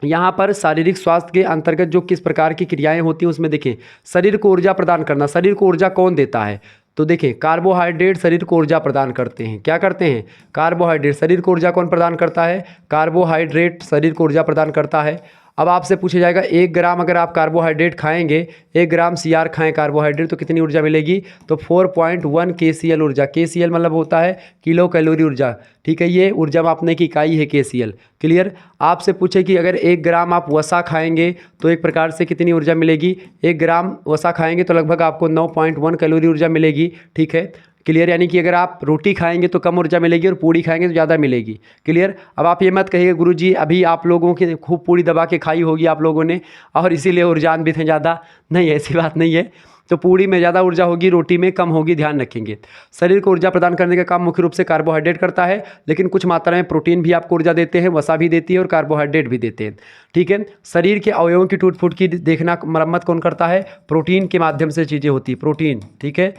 Speaker 1: यहाँ पर शारीरिक स्वास्थ्य के अंतर्गत जो किस प्रकार की क्रियाएं होती हैं उसमें देखें, शरीर को ऊर्जा प्रदान करना, शरीर को ऊर्जा कौन देता है? तो देखें कार्बोहाइड्रेट शरीर को ऊर्जा प्रदान करते हैं। क्या करते हैं? कार्बोहाइड्रेट। शरीर को ऊर्जा कौन प्रदान करता है? कार्बोहाइड्रेट शरीर को ऊर्जा प्रदान करता है। अब आपसे पूछा जाएगा 1 ग्राम अगर आप कार्बोहाइड्रेट खाएंगे, 1 ग्राम CR खाएं कार्बोहाइड्रेट, तो कितनी ऊर्जा मिलेगी? तो 4.1 KCL ऊर्जा। KCL मतलब होता है किलो कैलोरी ऊर्जा, ठीक है, ये ऊर्जा मापने की इकाई है KCL। क्लियर? आपसे पूछे कि अगर 1 ग्राम आप वसा खाएंगे तो एक प्रकार से कितनी ऊर्जा मिलेगी? 1 ग्राम वसा खाएंगे तो लगभग आपको 9.1 कैलोरी ऊर्जा मिलेगी, ठीक है। क्लियर? यानी कि अगर आप रोटी खाएंगे तो कम ऊर्जा मिलेगी और पूड़ी खाएंगे तो ज़्यादा मिलेगी। क्लियर? अब आप ये मत कहिए गुरुजी अभी आप लोगों की खूब पूड़ी दबा के खाई होगी आप लोगों ने और इसीलिए ऊर्जान भी थे ज़्यादा, नहीं, ऐसी बात नहीं है। तो पूड़ी में ज़्यादा ऊर्जा होगी, रोटी में कम होगी, ध्यान रखेंगे। शरीर को ऊर्जा प्रदान करने का काम मुख्य रूप से कार्बोहाइड्रेट करता है, लेकिन कुछ मात्रा में प्रोटीन भी आपको ऊर्जा देते हैं, वसा भी देती है और कार्बोहाइड्रेट भी देते हैं, ठीक है। शरीर के अवयवों की टूट फूट की देखना, मरम्मत कौन करता है? प्रोटीन के माध्यम से चीज़ें होती है, प्रोटीन, ठीक है,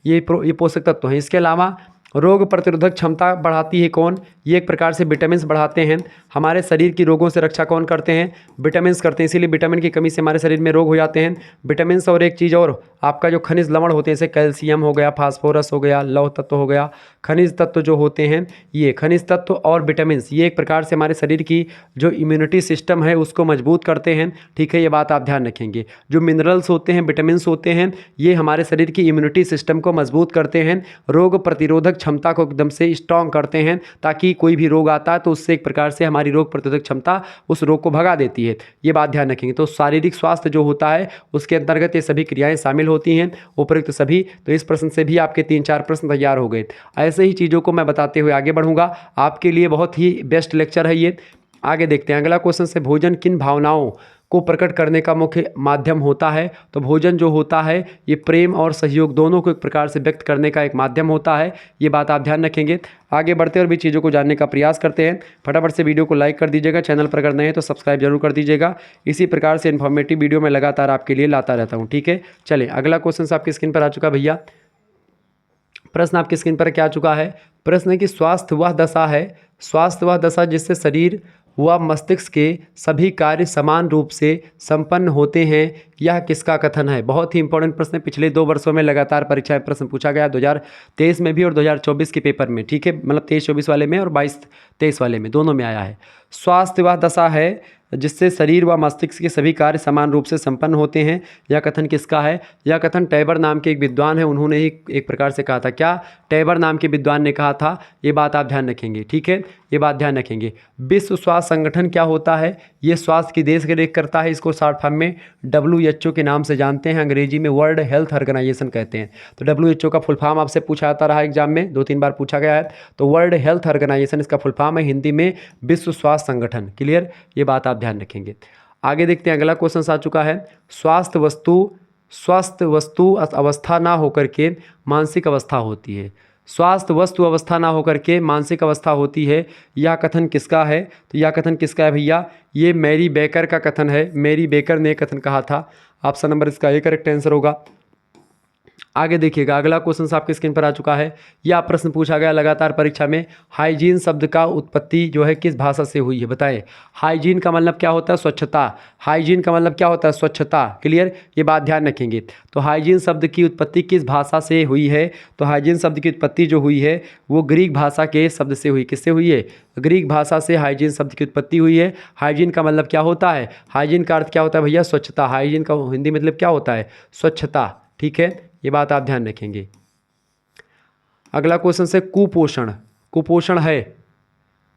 Speaker 1: ये पोषक तत्व हैं। इसके अलावा रोग प्रतिरोधक क्षमता बढ़ाती है कौन? ये एक प्रकार से विटामिन्स बढ़ाते हैं। हमारे शरीर की रोगों से रक्षा कौन करते हैं? विटामिन्स करते हैं, इसीलिए विटामिन की कमी से हमारे शरीर में रोग हो जाते हैं। विटामिन्स और एक चीज़ और, आपका जो खनिज लवण होते हैं जैसे कैल्शियम हो गया, फास्फोरस हो गया, लौह तत्व हो गया, खनिज तत्व जो होते हैं, ये खनिज तत्व और विटामिन्स, ये एक प्रकार से हमारे शरीर की जो इम्यूनिटी सिस्टम है उसको मजबूत करते हैं, ठीक है, ये बात आप ध्यान रखेंगे। जो मिनरल्स होते हैं, विटामिन्स होते हैं, ये हमारे शरीर की इम्यूनिटी सिस्टम को मजबूत करते हैं, रोग प्रतिरोधक क्षमता को एकदम से स्ट्रॉन्ग करते हैं, ताकि कोई भी रोग आता है तो उससे एक प्रकार से हमारी रोग प्रतिरोधक क्षमता उस रोग को भगा देती है, ये बात ध्यान रखेंगे। तो शारीरिक स्वास्थ्य जो होता है उसके अंतर्गत ये सभी क्रियाएं शामिल होती हैं, उपयुक्त सभी। तो इस प्रश्न से भी आपके 3-4 प्रश्न तैयार हो गए। ऐसे ही चीज़ों को मैं बताते हुए आगे बढ़ूंगा, आपके लिए बहुत ही बेस्ट लेक्चर है ये। आगे देखते हैं अगला क्वेश्चन से, भोजन किन भावनाओं को प्रकट करने का मुख्य माध्यम होता है। तो भोजन जो होता है ये प्रेम और सहयोग दोनों को एक प्रकार से व्यक्त करने का एक माध्यम होता है। ये बात आप ध्यान रखेंगे। आगे बढ़ते और भी चीज़ों को जानने का प्रयास करते हैं। फटाफट से वीडियो को लाइक कर दीजिएगा, चैनल पर अगर नए हैं तो सब्सक्राइब जरूर कर दीजिएगा। इसी प्रकार से इन्फॉर्मेटिव वीडियो मैं लगातार आपके लिए लाता रहता हूँ, ठीक है। चलिए अगला क्वेश्चन आपकी स्क्रीन पर आ चुका भैया। प्रश्न आपकी स्क्रीन पर क्या आ चुका है? प्रश्न है कि स्वास्थ्य वह दशा है, स्वास्थ्य वह दशा जिससे शरीर व मस्तिष्क के सभी कार्य समान रूप से संपन्न होते हैं, यह किसका कथन है? बहुत ही इंपॉर्टेंट प्रश्न है, पिछले 2 वर्षों में लगातार परीक्षा में प्रश्न पूछा गया, 2023 में भी और 2024 के पेपर में, ठीक है, मतलब 23-24 वाले में और 22-23 वाले में, दोनों में आया है। स्वास्थ्य वह दशा है जिससे शरीर व मस्तिष्क के सभी कार्य समान रूप से संपन्न होते हैं, यह कथन किसका है? यह कथन टैबर नाम के एक विद्वान है, उन्होंने ही एक प्रकार से कहा था। क्या टैबर नाम के विद्वान ने कहा था? ये बात आप ध्यान रखेंगे, ठीक है, ये बात ध्यान रखेंगे। विश्व स्वास्थ्य संगठन क्या होता है? ये स्वास्थ्य की देख करता है, इसको शॉर्ट फॉर्म में WHO के नाम से जानते हैं, अंग्रेजी में वर्ल्ड हेल्थ ऑर्गेनाइजेशन कहते हैं। तो WHO का फुल फॉर्म आपसे पूछा जाता रहा एग्जाम में, 2-3 बार पूछा गया है। तो वर्ल्ड हेल्थ ऑर्गेनाइजेशन इसका फुल फॉर्म है, हिंदी में विश्व स्वास्थ्य संगठन। क्लियर, ये बात आप ध्यान रखेंगे। आगे देखते हैं, अगला क्वेश्चन आ चुका है। स्वस्थ वस्तु अवस्था ना होकर के मानसिक अवस्था होती है, स्वास्थ्य वस्तु अवस्था ना होकर के मानसिक अवस्था होती है, यह कथन किसका है? तो यह कथन किसका है भैया? ये मैरी बेकर का कथन है, मैरी बेकर ने कथन कहा था। ऑप्शन नंबर इसका ए करेक्ट आंसर होगा। आगे देखिएगा, अगला क्वेश्चन आपके स्क्रीन पर आ चुका है। यह प्रश्न पूछा गया लगातार परीक्षा में, हाइजीन शब्द का उत्पत्ति जो है किस भाषा से हुई है? बताएं। हाइजीन का मतलब क्या होता है? स्वच्छता। हाइजीन का मतलब क्या होता है? स्वच्छता। क्लियर, ये बात ध्यान रखेंगे। तो हाइजीन शब्द की उत्पत्ति किस भाषा से हुई है? तो हाइजीन शब्द की उत्पत्ति जो हुई है वो ग्रीक भाषा के शब्द से हुई। किससे हुई है? ग्रीक भाषा से हाइजीन शब्द की उत्पत्ति हुई है। हाइजीन का मतलब क्या होता है? हाइजीन का अर्थ क्या होता है भैया? स्वच्छता। हाइजीन का हिंदी मतलब क्या होता है? स्वच्छता, ठीक है, ये बात आप ध्यान रखेंगे। अगला क्वेश्चन से कुपोषण। कुपोषण है,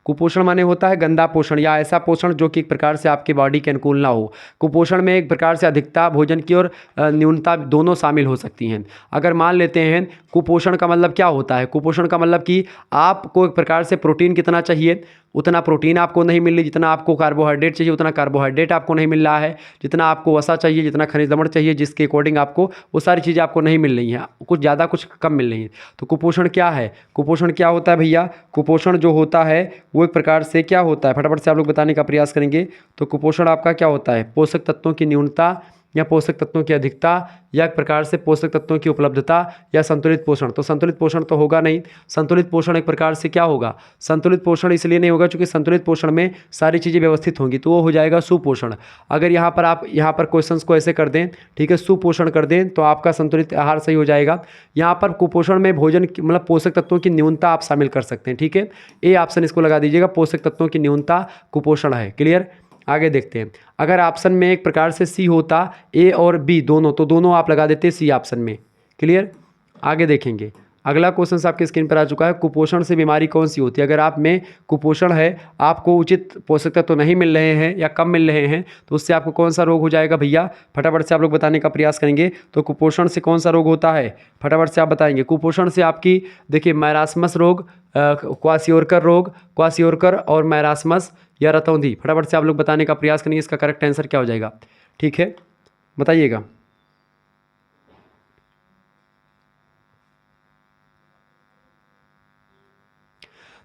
Speaker 1: कुपोषण माने होता है गंदा पोषण या ऐसा पोषण जो कि एक प्रकार से आपके बॉडी के अनुकूल ना हो। कुपोषण में एक प्रकार से अधिकता भोजन की और न्यूनता दोनों शामिल हो सकती हैं। अगर मान लेते हैं कुपोषण का मतलब क्या होता है? कुपोषण का मतलब कि आपको एक प्रकार से प्रोटीन कितना चाहिए उतना प्रोटीन आपको नहीं मिल रही, जितना आपको कार्बोहाइड्रेट चाहिए उतना कार्बोहाइड्रेट आपको नहीं मिल रहा है, जितना आपको वसा चाहिए, जितना खनिज लवण चाहिए जिसके अकॉर्डिंग आपको वो सारी चीज़ें आपको नहीं मिल रही हैं, कुछ ज़्यादा कुछ कम मिल रही हैं। तो कुपोषण क्या है? कुपोषण क्या होता है भैया? कुपोषण जो होता है वो एक प्रकार से क्या होता है, फटाफट से आप लोग बताने का प्रयास करेंगे। तो कुपोषण आपका क्या होता है? पोषक तत्वों की न्यूनता या पोषक तत्वों की अधिकता या एक प्रकार से पोषक तत्वों की उपलब्धता या संतुलित पोषण। तो संतुलित पोषण तो होगा नहीं। संतुलित पोषण एक प्रकार से क्या होगा? संतुलित पोषण इसलिए नहीं होगा क्योंकि संतुलित पोषण में सारी चीज़ें व्यवस्थित होंगी, तो वो हो जाएगा सुपोषण। अगर यहाँ पर आप यहाँ पर क्वेश्चंस को ऐसे कर दें, ठीक है, सुपोषण कर दें तो आपका संतुलित आहार सही हो जाएगा। यहाँ पर कुपोषण में भोजन मतलब पोषक तत्वों की न्यूनता आप शामिल कर सकते हैं, ठीक है, ए ऑप्शन इसको लगा दीजिएगा, पोषक तत्वों की न्यूनता कुपोषण है। क्लियर, आगे देखते हैं। अगर ऑप्शन में एक प्रकार से सी होता ए और बी दोनों, तो दोनों आप लगा देते सी ऑप्शन में। क्लियर, आगे देखेंगे। अगला क्वेश्चन आपके स्क्रीन पर आ चुका है, कुपोषण से बीमारी कौन सी होती है? अगर आप में कुपोषण है, आपको उचित पोषक तत्व तो नहीं मिल रहे हैं या कम मिल रहे हैं, तो उससे आपको कौन सा रोग हो जाएगा भैया? फटाफट से आप लोग बताने का प्रयास करेंगे। तो कुपोषण से कौन सा रोग होता है? फटाफट से आप बताएंगे। कुपोषण से आपकी देखिए मैरास्मस रोग, क्वासियोरकर रोग, क्वासियोरकर और मैरास्मस या रतौंधी। फटाफट से आप लोग बताने का प्रयास करेंगे, इसका करेक्ट आंसर क्या हो जाएगा? ठीक है, बताइएगा।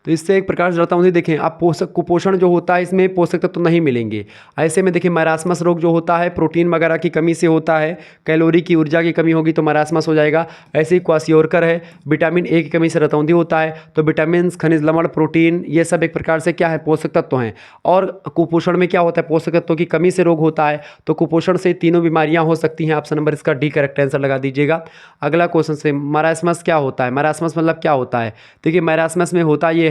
Speaker 1: तो इससे एक प्रकार से रतौंधी देखें आप, पोषक कुपोषण जो होता है इसमें पोषक तत्व तो नहीं मिलेंगे। ऐसे में देखिए मैरास्मस रोग जो होता है प्रोटीन वगैरह की कमी से होता है, कैलोरी की ऊर्जा की कमी होगी तो मैरास्मस हो जाएगा। ऐसे ही क्वासियोरकर है, विटामिन ए की कमी से रतौंधी होता है। तो विटामिन, खनिज लवण, प्रोटीन ये सब एक प्रकार से क्या है? पोषक तत्व हैं। और कुपोषण में क्या होता है? पोषक तत्वों की कमी से रोग होता है। तो कुपोषण से तीनों बीमारियां हो सकती हैं। ऑप्शन नंबर इसका डी करेक्ट आंसर लगा दीजिएगा। अगला क्वेश्चन से मैरास्मस क्या होता है? मैरास्मस मतलब क्या होता है? देखिए मैरास्मस में होता ये है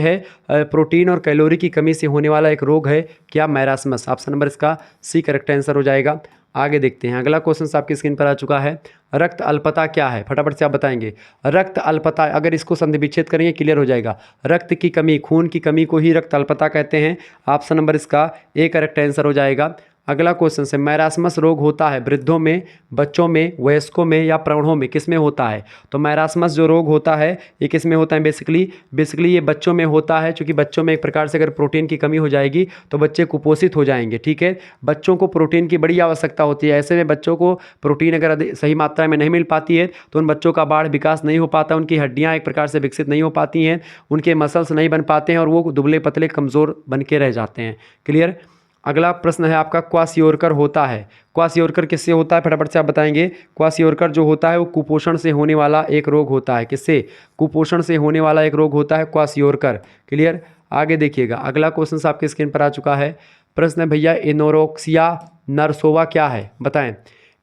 Speaker 1: प्रोटीन और कैलोरी की कमी से होने वाला एक रोग है क्या? मैरास्मस। ऑप्शन नंबर इसका सी करेक्ट आंसर हो जाएगा। आगे देखते हैं। अगला क्वेश्चन आपकी स्क्रीन पर आ चुका है, रक्त अल्पता क्या है? फटाफट से आप बताएंगे। रक्त अल्पता, अगर इसको संधि विच्छेद करेंगे क्लियर हो जाएगा। रक्त की कमी, खून की कमी को ही रक्त अल्पता कहते हैं। ऑप्शन नंबर इसका ए करेक्ट आंसर हो जाएगा। अगला क्वेश्चन से मैरास्मस रोग होता है वृद्धों में, बच्चों में, वयस्कों में या प्रौढ़ों में, किस में होता है? तो मैरास्मस जो रोग होता है ये किस में होता है? बेसिकली ये बच्चों में होता है, क्योंकि बच्चों में एक प्रकार से अगर प्रोटीन की कमी हो जाएगी तो बच्चे कुपोषित हो जाएंगे। ठीक है, बच्चों को प्रोटीन की बड़ी आवश्यकता होती है। ऐसे में बच्चों को प्रोटीन अगर सही मात्रा में नहीं मिल पाती है तो उन बच्चों का बाढ़ विकास नहीं हो पाता, उनकी हड्डियाँ एक प्रकार से विकसित नहीं हो पाती हैं, उनके मसल्स नहीं बन पाते हैं और वो दुबले पतले कमज़ोर बन के रह जाते हैं। क्लियर। अगला प्रश्न है आपका, क्वासियोरकर होता है। क्वासियोरकर किससे होता है? फटाफट से आप बताएंगे। क्वासियोरकर जो होता है वो कुपोषण से होने वाला एक रोग होता है। किससे? कुपोषण से होने वाला एक रोग होता है क्वासियोरकर। क्लियर। आगे देखिएगा, अगला क्वेश्चन आपके स्क्रीन पर आ चुका है। प्रश्न है भैया, एनोरेक्सिया नर्सोवा क्या है? बताएं,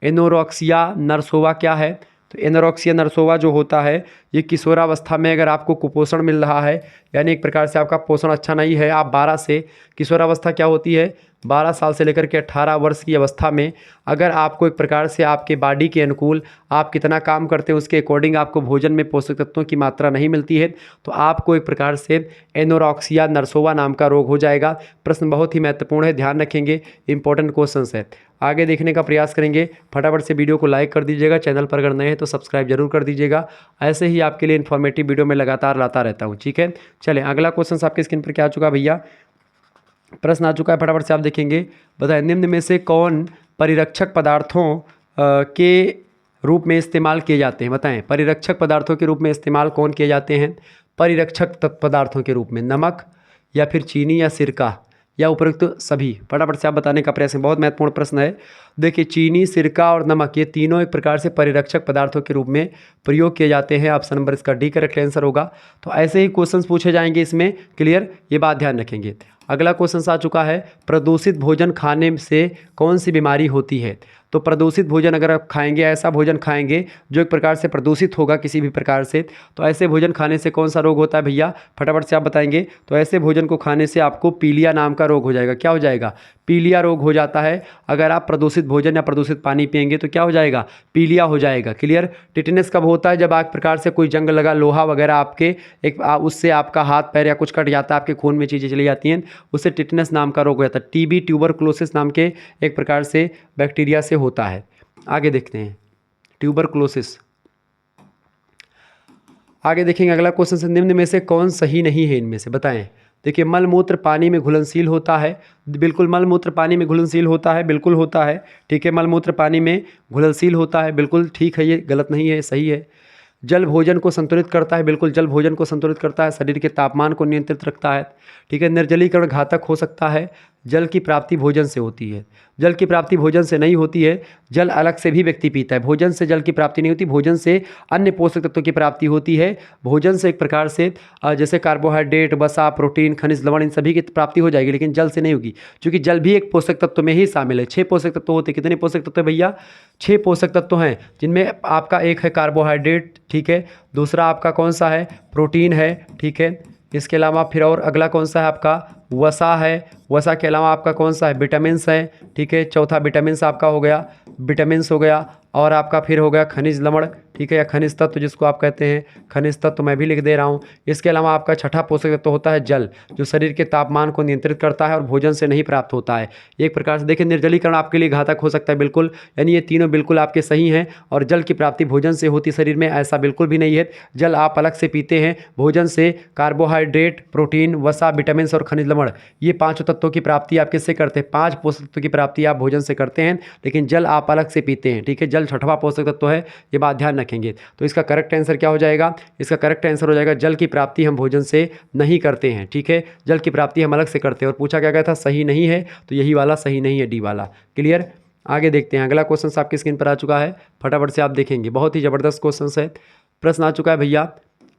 Speaker 1: एनोरेक्सिया नर्सोवा क्या है? तो एनोरेक्सिया नर्सोवा जो होता है ये किशोरावस्था में अगर आपको कुपोषण मिल रहा है, यानी एक प्रकार से आपका पोषण अच्छा नहीं है, आप 12 से, किशोरावस्था क्या होती है? 12 साल से लेकर के 18 वर्ष की अवस्था में अगर आपको एक प्रकार से आपके बॉडी के अनुकूल आप कितना काम करते हैं उसके अकॉर्डिंग आपको भोजन में पोषक तत्वों की मात्रा नहीं मिलती है तो आपको एक प्रकार से एनोरेक्सिया नर्सोवा नाम का रोग हो जाएगा। प्रश्न बहुत ही महत्वपूर्ण है, ध्यान रखेंगे, इंपॉर्टेंट क्वेश्चन है। आगे देखने का प्रयास करेंगे। फटाफट से वीडियो को लाइक कर दीजिएगा, चैनल पर अगर नए हैं तो सब्सक्राइब जरूर कर दीजिएगा। ऐसे ही आपके लिए इन्फॉर्मेटिव वीडियो मैं लगातार लाता रहता हूँ। ठीक है, चलें अगला क्वेश्चन आपके स्क्रीन पर क्या आ चुका भैया? प्रश्न आ चुका है, फटाफट से आप देखेंगे। बताएं, निम्न में से कौन परिरक्षक पदार्थों के रूप में इस्तेमाल किए जाते हैं? बताएं, परिरक्षक पदार्थों के रूप में इस्तेमाल कौन किए जाते हैं? परिरक्षक पदार्थों के रूप में नमक या फिर चीनी या सिरका या उपरोक्त सभी? फटाफट से आप बताने का प्रयास है, बहुत महत्वपूर्ण प्रश्न है। देखिए, चीनी, सिरका और नमक ये तीनों एक प्रकार से परिरक्षक पदार्थों के रूप में प्रयोग किए जाते हैं। ऑप्शन नंबर इसका डी करेक्ट आंसर होगा। तो ऐसे ही क्वेश्चंस पूछे जाएंगे इसमें। क्लियर, ये बात ध्यान रखेंगे। अगला क्वेश्चन आ चुका है, प्रदूषित भोजन खाने से कौन सी बीमारी होती है? तो प्रदूषित भोजन अगर आप खाएंगे, ऐसा भोजन खाएंगे जो एक प्रकार से प्रदूषित होगा किसी भी प्रकार से, तो ऐसे भोजन खाने से कौन सा रोग होता है भैया? फटाफट से आप बताएंगे। तो ऐसे भोजन को खाने से आपको पीलिया नाम का रोग हो जाएगा। क्या हो जाएगा? पीलिया रोग हो जाता है। अगर आप प्रदूषित भोजन या प्रदूषित पानी पिएंगे तो क्या हो जाएगा? पीलिया हो जाएगा। क्लियर। टिटेनस कब होता है? जब आप प्रकार से कोई जंग लगा, लोहा वगैरह आपके उससे आपका हाथ पैर या कुछ कट जाता है, आपके खून में चीज़ें चली जाती हैं, उससे टिटेनस नाम का रोग हो जाता है। टीबी, ट्यूबरकुलोसिस नाम के एक प्रकार से बैक्टीरिया से होता है। आगे देखते हैं, ट्यूबरकुलोसिस। आगे देखेंगे अगला क्वेश्चन से, निम्न में से कौन सही नहीं है इनमें से? बताएं। देखिए, मलमूत्र पानी में घुलनशील होता है। बिल्कुल, मलमूत्र पानी में घुलनशील होता है, बिल्कुल होता है। ठीक है, मलमूत्र पानी में घुलनशील होता है, बिल्कुल ठीक है, ये गलत नहीं है, सही है। जल भोजन को संतुलित करता है, बिल्कुल जल भोजन को संतुलित करता है, शरीर के तापमान को नियंत्रित रखता है। ठीक है, निर्जलीकरण घातक हो सकता है। जल की प्राप्ति भोजन से होती है, जल की प्राप्ति भोजन से नहीं होती है। जल अलग से भी व्यक्ति पीता है, भोजन से जल की प्राप्ति नहीं होती, भोजन से अन्य पोषक तत्वों की प्राप्ति होती है। भोजन से एक प्रकार से जैसे कार्बोहाइड्रेट, वसा, प्रोटीन, खनिज, लवण, इन सभी की प्राप्ति हो जाएगी, लेकिन जल से नहीं होगी, क्योंकि जल भी एक पोषक तत्व में ही शामिल है। 6 पोषक तत्व होते हैं। कितने पोषक तत्व भैया? 6 पोषक तत्व हैं, जिनमें आपका एक है कार्बोहाइड्रेट, ठीक है, दूसरा आपका कौन सा है? प्रोटीन है, ठीक है, इसके अलावा फिर और अगला कौन सा है आपका? वसा है। वसा के अलावा आपका कौन सा है? विटामिन्स है, ठीक है, चौथा विटामिन्स आपका हो गया, विटामिन्स हो गया, और आपका फिर हो गया खनिज लवण, ठीक है, या खनिज तत्व जिसको आप कहते हैं, खनिज तत्व मैं भी लिख दे रहा हूँ। इसके अलावा आपका छठा पोषक तत्व होता है जल, जो शरीर के तापमान को नियंत्रित करता है और भोजन से नहीं प्राप्त होता है। एक प्रकार से देखिए, निर्जलीकरण आपके लिए घातक हो सकता है, बिल्कुल, यानी ये तीनों बिल्कुल आपके सही हैं। और जल की प्राप्ति भोजन से होती शरीर में, ऐसा बिल्कुल भी नहीं है। जल आप अलग से पीते हैं, भोजन से कार्बोहाइड्रेट, प्रोटीन, वसा, विटामिन्स और खनिज लवण, ये 5 तत्वों की प्राप्ति आप किससे करते हैं? 5 पोषक तत्वों की प्राप्ति आप भोजन से करते हैं, लेकिन जल आप अलग से पीते हैं। ठीक है, जल छठवां पोषक तत्व है, ये बात ध्यान रखेंगे। तो इसका करेक्ट आंसर क्या हो जाएगा? इसका करेक्ट आंसर हो जाएगा जल की प्राप्ति हम भोजन से नहीं करते हैं। ठीक है, जल की प्राप्ति हम अलग से करते हैं। और पूछा क्या गया था? सही नहीं है, तो यही वाला सही नहीं है, डी वाला। क्लियर। आगे देखते हैं, अगला क्वेश्चन आपकी स्क्रीन पर आ चुका है, फटाफट से आप देखेंगे, बहुत ही जबरदस्त क्वेश्चन है। प्रश्न आ चुका है भैया,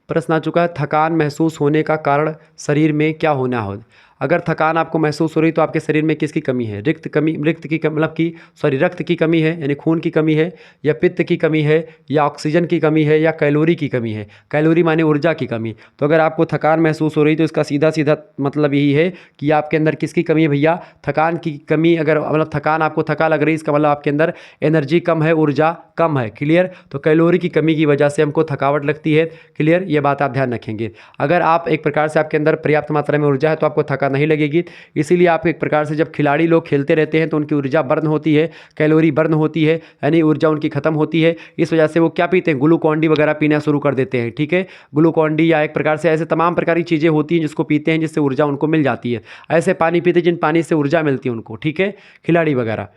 Speaker 1: प्रश्न आ चुका है, थकान महसूस होने का कारण शरीर में क्या होना हो? अगर थकान आपको महसूस हो रही तो आपके शरीर में किसकी कमी है? रक्त की कमी है, यानी खून की कमी है, या पित्त की कमी है, या ऑक्सीजन की कमी है, या कैलोरी की कमी है। कैलोरी माने ऊर्जा की कमी। तो अगर आपको थकान महसूस हो रही तो इसका सीधा सीधा मतलब यही है कि आपके अंदर किसकी कमी है भैया? थकान की कमी। अगर मतलब थकान आपको थका लग रही, इसका मतलब आपके अंदर एनर्जी कम है, ऊर्जा कम है। क्लियर। तो कैलोरी की कमी की वजह से हमको थकावट लगती है। क्लियर, ये बात आप ध्यान रखेंगे। अगर आप एक प्रकार से आपके अंदर पर्याप्त मात्रा में ऊर्जा है तो आपको थकान नहीं लगेगी। इसीलिए आप एक प्रकार से जब खिलाड़ी लोग खेलते रहते हैं तो उनकी ऊर्जा बर्न होती है, कैलोरी बर्न होती है, यानी ऊर्जा उनकी खत्म होती है। इस वजह से वो क्या पीते हैं, ग्लूकॉन डी वगैरह पीना शुरू कर देते हैं। ठीक है, ग्लूकॉन डी या एक प्रकार से ऐसे तमाम प्रकार की चीज़ें होती हैं जिसको पीते हैं, जिससे ऊर्जा उनको मिल जाती है। ऐसे पानी पीते जिन पानी से ऊर्जा मिलती है उनको। ठीक है, खिलाड़ी वगैरह।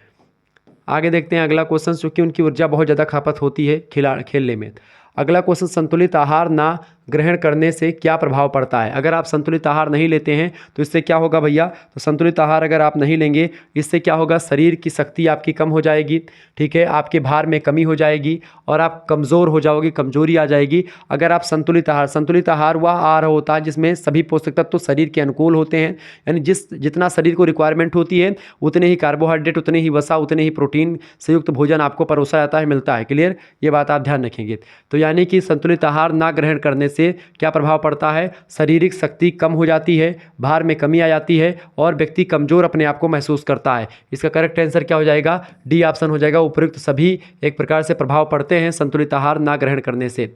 Speaker 1: आगे देखते हैं अगला क्वेश्चन, क्योंकि उनकी ऊर्जा बहुत ज़्यादा खपत होती है खेलने में। अगला क्वेश्चन, संतुलित आहार ना ग्रहण करने से क्या प्रभाव पड़ता है। अगर आप संतुलित आहार नहीं लेते हैं तो इससे क्या होगा भैया, तो संतुलित आहार अगर आप नहीं लेंगे इससे क्या होगा, शरीर की शक्ति आपकी कम हो जाएगी। ठीक है, आपके भार में कमी हो जाएगी और आप कमज़ोर हो जाओगे, कमजोरी आ जाएगी। अगर आप संतुलित आहार वह आहार होता है जिसमें सभी पोषक तत्व तो शरीर के अनुकूल होते हैं, यानी जितना शरीर को रिक्वायरमेंट होती है उतने ही कार्बोहाइड्रेट, उतने ही वसा, उतने ही प्रोटीन से युक्त भोजन आपको परोसा जाता है, मिलता है। क्लियर, ये बात आप ध्यान रखेंगे। तो यानी कि संतुलित आहार ना ग्रहण करने से क्या प्रभाव पड़ता है, शारीरिक शक्ति कम हो जाती है, भार में कमी आ जाती है और व्यक्ति कमजोर अपने आप को महसूस करता है। इसका करेक्ट आंसर क्या हो जाएगा, डी ऑप्शन हो जाएगा। उपयुक्त सभी एक प्रकार से प्रभाव पड़ते हैं संतुलित आहार ना ग्रहण करने से।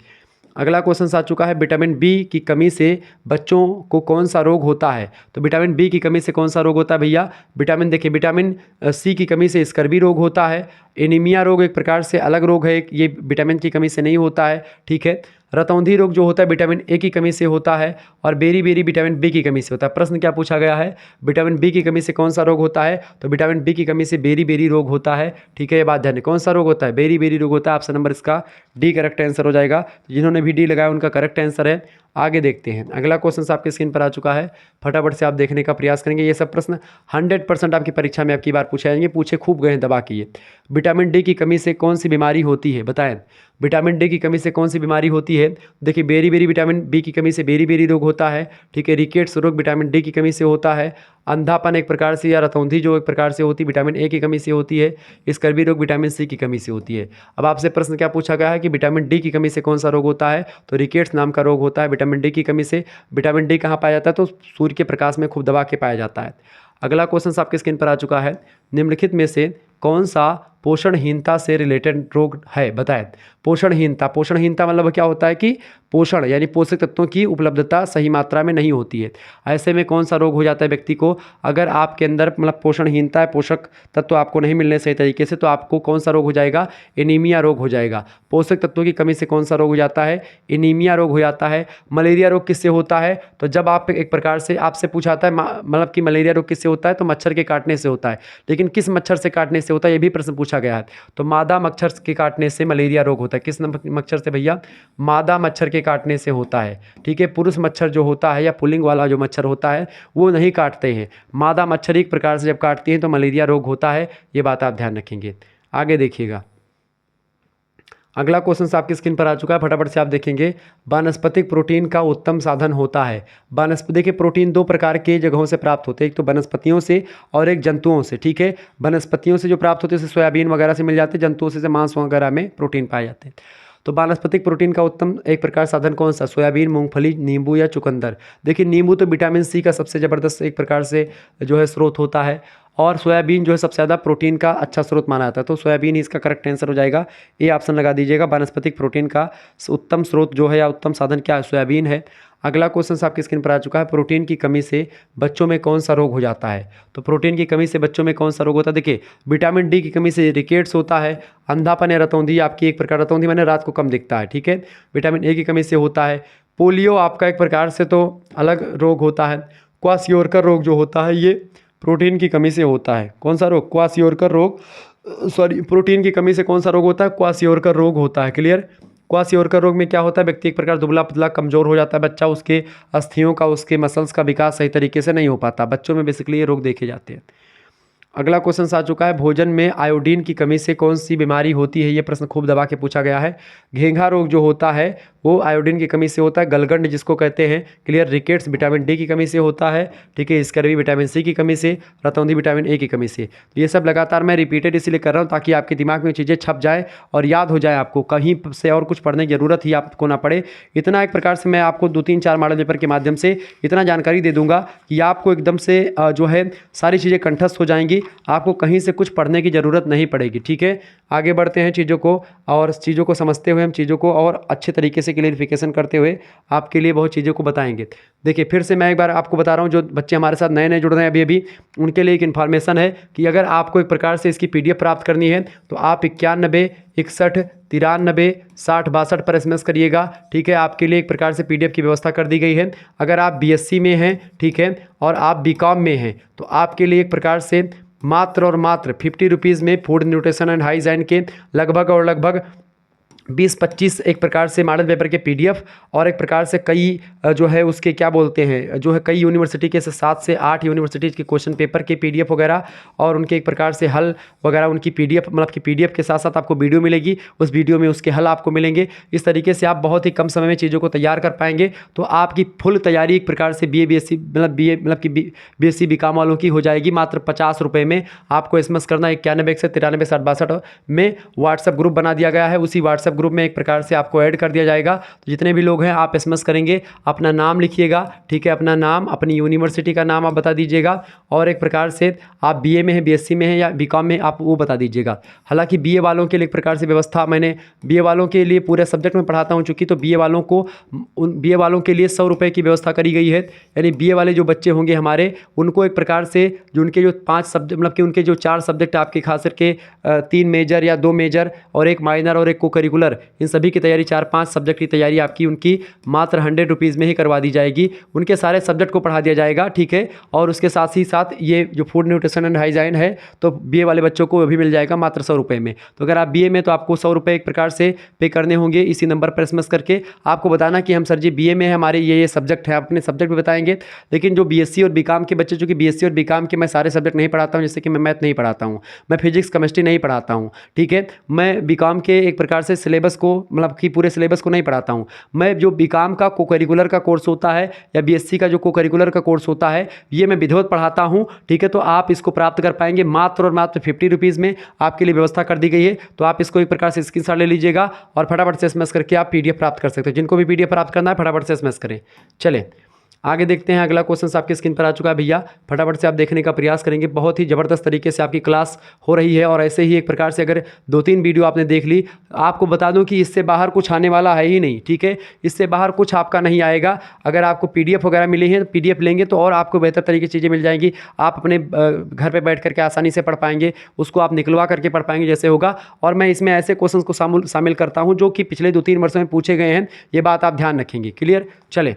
Speaker 1: अगला क्वेश्चन आ चुका है, विटामिन बी की कमी से बच्चों को कौन सा रोग होता है। तो विटामिन बी की कमी से कौन सा रोग होता है भैया, देखिए विटामिन सी की कमी से स्कर्वी रोग होता है। एनीमिया रोग एक प्रकार से अलग रोग है, ये विटामिन की कमी से नहीं होता है। ठीक है, रतौंधी रोग जो होता है विटामिन ए की कमी से होता है और बेरी बेरी विटामिन बी की कमी से होता है। प्रश्न क्या पूछा गया है, विटामिन बी की कमी से कौन सा रोग होता है, तो विटामिन बी की कमी से बेरी बेरी रोग होता है। ठीक है, ये बात ध्यान, कौन सा रोग होता है, बेरी बेरी रोग होता है। ऑप्शन नंबर इसका डी करेक्ट आंसर हो जाएगा। जिन्होंने भी डी लगाया उनका करेक्ट आंसर है। आगे देखते हैं, अगला क्वेश्चन आपके स्क्रीन पर आ चुका है, फटाफट से आप देखने का प्रयास करेंगे। ये सब प्रश्न 100% आपकी परीक्षा में आपकी बार पूछे जाएंगे, पूछे खूब गए हैं दबा के। विटामिन डी की कमी से कौन सी बीमारी होती है, बताएं। विटामिन डी की कमी से कौन सी बीमारी होती है, देखिए बेरी बेरी विटामिन बी की कमी से बेरी बेरी रोग होता है। ठीक है, रिकेट्स रोग विटामिन डी की कमी से होता है। अंधापन एक प्रकार से या रतौंधी जो एक प्रकार से होती है विटामिन ए की कमी से होती है। स्कर्वी रोग विटामिन सी की कमी से होती है। अब आपसे प्रश्न क्या पूछा गया है कि विटामिन डी की कमी से कौन सा रोग होता है, तो रिकेट्स नाम का रोग होता है विटामिन डी की कमी से। विटामिन डी कहाँ पाया जाता है, तो सूर्य के प्रकाश में खूब दबा के पाया जाता है। अगला क्वेश्चन आपके स्क्रीन पर आ चुका है, निम्नलिखित में से कौन सा पोषणहीनता से रिलेटेड रोग है, बताएं। पोषणहीनता मतलब क्या होता है कि पोषण यानी पोषक तत्वों की उपलब्धता सही मात्रा में नहीं होती है। ऐसे में कौन सा रोग हो जाता है व्यक्ति को, अगर आपके अंदर मतलब पोषणहीनता है, पोषक तत्व आपको नहीं मिलने सही तरीके से, तो आपको कौन सा रोग हो जाएगा, एनीमिया रोग हो जाएगा। पोषक तत्वों की कमी से कौन सा रोग हो जाता है, एनीमिया रोग हो जाता है। मलेरिया रोग किससे होता है, तो जब आप एक प्रकार से आपसे पूछाता है मतलब कि मलेरिया रोग किससे होता है, तो मच्छर के काटने से होता है। लेकिन किस मच्छर से काटने से होता है, ये भी प्रश्न पूछा गया है। तो मादा मच्छर के काटने से मलेरिया रोग होता है। किस मच्छर से भैया, मादा मच्छर के काटने से होता है। ठीक है, पुरुष मच्छर जो होता है या पुल्लिंग वाला जो मच्छर होता है वो नहीं काटते हैं। मादा मच्छर एक प्रकार से जब काटती हैं तो मलेरिया रोग होता है। ये बात आप ध्यान रखेंगे। आगे देखिएगा, अगला क्वेश्चन आपकी स्क्रीन पर आ चुका है, फटाफट से आप देखेंगे। वानस्पतिक प्रोटीन का उत्तम साधन होता है। देखिए प्रोटीन दो प्रकार के जगहों से प्राप्त होते हैं, एक तो वनस्पतियों से और एक जंतुओं से। ठीक है, वनस्पतियों से जो प्राप्त होते हैं जैसे सोयाबीन वगैरह से मिल जाते हैं, जंतुओं से मांस वगैरह में प्रोटीन पाए जाते हैं। तो वानस्पतिक प्रोटीन का उत्तम एक प्रकार साधन कौन सा, सोयाबीन, मूंगफली, नींबू या चुकंदर। देखिए नींबू तो विटामिन सी का सबसे ज़बरदस्त एक प्रकार से जो है स्रोत होता है, और सोयाबीन जो है सबसे ज़्यादा प्रोटीन का अच्छा स्रोत माना जाता है। तो सोयाबीन ही इसका करेक्ट आंसर हो जाएगा। ये ऑप्शन लगा दीजिएगा, वानस्पतिक प्रोटीन का उत्तम स्रोत जो है या उत्तम साधन क्या है, सोयाबीन है। अगला क्वेश्चन आपकी स्क्रीन पर आ चुका है, प्रोटीन की कमी से बच्चों में कौन सा रोग हो जाता है। तो प्रोटीन की कमी से बच्चों में कौन सा रोग होता है, देखिए विटामिन डी की कमी से रिकेट्स होता है। अंधापन या रतौंधी आपकी एक प्रकार, रतौंधी मैंने रात को कम दिखता है। ठीक है, विटामिन ए की कमी से होता है। पोलियो आपका एक प्रकार से तो अलग रोग होता है। क्वाशियोरकर रोग जो होता है ये प्रोटीन की कमी से होता है। कौन सा रोग, क्वाशियोरकर रोग, सॉरी प्रोटीन की कमी से कौन सा रोग होता है, क्वाशियोरकर रोग होता है। क्लियर, क्वाशियोरकर रोग में क्या होता है, व्यक्ति एक प्रकार दुबला पतला कमजोर हो जाता है बच्चा, उसके अस्थियों का, उसके मसल्स का विकास सही तरीके से नहीं हो पाता। बच्चों में बेसिकली ये रोग देखे जाते हैं। अगला क्वेश्चन आ चुका है, भोजन में आयोडीन की कमी से कौन सी बीमारी होती है। ये प्रश्न खूब दबा के पूछा गया है। घेंघा रोग जो होता है वो आयोडीन की कमी से होता है। गलगंड जिसको कहते हैं, क्लियर, रिकेट्स विटामिन डी की कमी से होता है। ठीक है, स्कर्वी विटामिन सी की कमी से, रतौंधी विटामिन ए की कमी से। तो ये सब लगातार मैं रिपीटेड इसलिए कर रहा हूँ ताकि आपके दिमाग में चीज़ें छप जाए और याद हो जाए आपको, कहीं से और कुछ पढ़ने की जरूरत ही आपको ना पड़े। इतना एक प्रकार से मैं आपको 2-3-4 मॉडल पेपर के माध्यम से इतना जानकारी दे दूंगा कि आपको एकदम से जो है सारी चीज़ें कंठस्थ हो जाएंगी, आपको कहीं से कुछ पढ़ने की ज़रूरत नहीं पड़ेगी। ठीक है, आगे बढ़ते हैं चीज़ों को, और चीज़ों को समझते हुए हम चीज़ों को और अच्छे तरीके से क्लेरिफिकेशन करते हुए आपके लिए बहुत चीज़ों को बताएंगे। देखिए फिर से मैं एक बार आपको बता रहा हूँ, जो बच्चे हमारे साथ नए नए जुड़ रहे हैं अभी अभी, उनके लिए एक इन्फॉर्मेशन है कि अगर आपको एक प्रकार से इसकी PDF प्राप्त करनी है तो आप 91 61 93 60 62 पर SMS करिएगा। ठीक है, आपके लिए एक प्रकार से PDF की व्यवस्था कर दी गई है। अगर आप BSc में हैं, ठीक है, और आप BCom में हैं तो आपके लिए एक प्रकार से मात्र और मात्र 50 रुपीज़ में फूड न्यूट्रिशन एंड हाइजीन के लगभग और लगभग 20-25 एक प्रकार से मॉडल पेपर के PDF और एक प्रकार से कई जो है उसके क्या बोलते हैं, जो है कई यूनिवर्सिटी के 7 से 8 यूनिवर्सिटीज़ के क्वेश्चन पेपर के PDF वगैरह और उनके एक प्रकार से हल वगैरह, उनकी PDF मतलब कि PDF के साथ साथ आपको वीडियो मिलेगी, उस वीडियो में उसके हल आपको मिलेंगे। इस तरीके से आप बहुत ही कम समय में चीज़ों को तैयार कर पाएंगे। तो आपकी फुल तैयारी एक प्रकार से BA BSc मतलब कि BSc BCom वालों की हो जाएगी मात्र 50 रुपये में। आपको SMS करना 91 से 93 60 62 में व्हाट्सएप ग्रुप बना दिया गया है। उसी व्हाट्सएप ग्रुप में एक प्रकार से आपको ऐड कर दिया जाएगा। तो जितने भी लोग हैं आप SMS करेंगे, अपना नाम लिखिएगा, ठीक है, अपना नाम, अपनी यूनिवर्सिटी का नाम आप बता दीजिएगा और एक प्रकार से आप BA में हैं, BSc में हैं या BCom में, आप वो बता दीजिएगा। हालांकि BA वालों के लिए एक प्रकार से व्यवस्था मैंने BA वालों के लिए पूरे सब्जेक्ट में पढ़ाता हूँ चूँकि, तो BA वालों को BA वालों के लिए 100 रुपये की व्यवस्था करी गई है। यानी BA वाले जो बच्चे होंगे हमारे, उनको एक प्रकार से जो उनके जो 5 सब्जेक्ट मतलब कि उनके जो 4 सब्जेक्ट आपके खास करके 3 मेजर या 2 मेजर और 1 माइनर और 1 को करिकुलर, इन सभी की तैयारी 4-5 सब्जेक्ट की तैयारी आपकी उनकी मात्र 100 रुपीज़ में ही करवा दी जाएगी। उनके सारे सब्जेक्ट को पढ़ा दिया जाएगा, ठीक है, और उसके साथ ही साथ ये जो फूड न्यूट्रिशन एंड हाइजीन है तो BA वाले बच्चों को भी मिल जाएगा मात्र 100 रुपये में। तो अगर आप BA में तो आपको 100 रुपये एक प्रकार से पे करने होंगे। इसी नंबर पर SMS करके आपको बताना कि हम सर जी BA में है, हमारे ये सब्जेक्ट है, अपने सब्जेक्ट भी बताएंगे। लेकिन जो BSc और BCom के बच्चे, चूँकि BSc और BCom के मैं सारे सब्जेक्ट नहीं पढ़ाता हूँ, जैसे कि मैं मैथ नहीं पढ़ाता हूँ, मैं फिजिक्स केमिस्ट्री नहीं पढ़ाता हूँ, ठीक है, मैं BCom के एक प्रकार से सिलेबस को मतलब कि पूरे सिलेबस को नहीं पढ़ाता हूँ। मैं जो BCom का को करिकुलर का कोर्स होता है या BSc का जो को करिकुलर का कोर्स होता है, ये मैं विधिवत पढ़ाता हूँ, ठीक है। तो आप इसको प्राप्त कर पाएंगे मात्र और मात्र 50 रुपीज़ में आपके लिए व्यवस्था कर दी गई है। तो आप इसको एक प्रकार से स्क्रीनशॉट ले लीजिएगा और फटाफट से SMS करके आप PDF प्राप्त कर सकते हो। जिनको भी PDF प्राप्त करना है फटाफट से SMS करें। चलें आगे देखते हैं। अगला क्वेश्चन आपकी स्क्रीन पर आ चुका है भैया, फटाफट से आप देखने का प्रयास करेंगे। बहुत ही ज़बरदस्त तरीके से आपकी क्लास हो रही है और ऐसे ही एक प्रकार से अगर 2-3 वीडियो आपने देख ली, आपको बता दूं कि इससे बाहर कुछ आने वाला है ही नहीं, ठीक है, इससे बाहर कुछ आपका नहीं आएगा। अगर आपको PDF वगैरह मिली है तो PDF लेंगे तो और आपको बेहतर तरीके से चीज़ें मिल जाएंगी। आप अपने घर पर बैठ करके आसानी से पढ़ पाएंगे, उसको आप निकलवा करके पढ़ पाएंगे जैसे होगा। और मैं इसमें ऐसे क्वेश्चन को शामिल करता हूँ जो कि पिछले 2-3 वर्षों में पूछे गए हैं, ये बात आप ध्यान रखेंगे। क्लियर। चले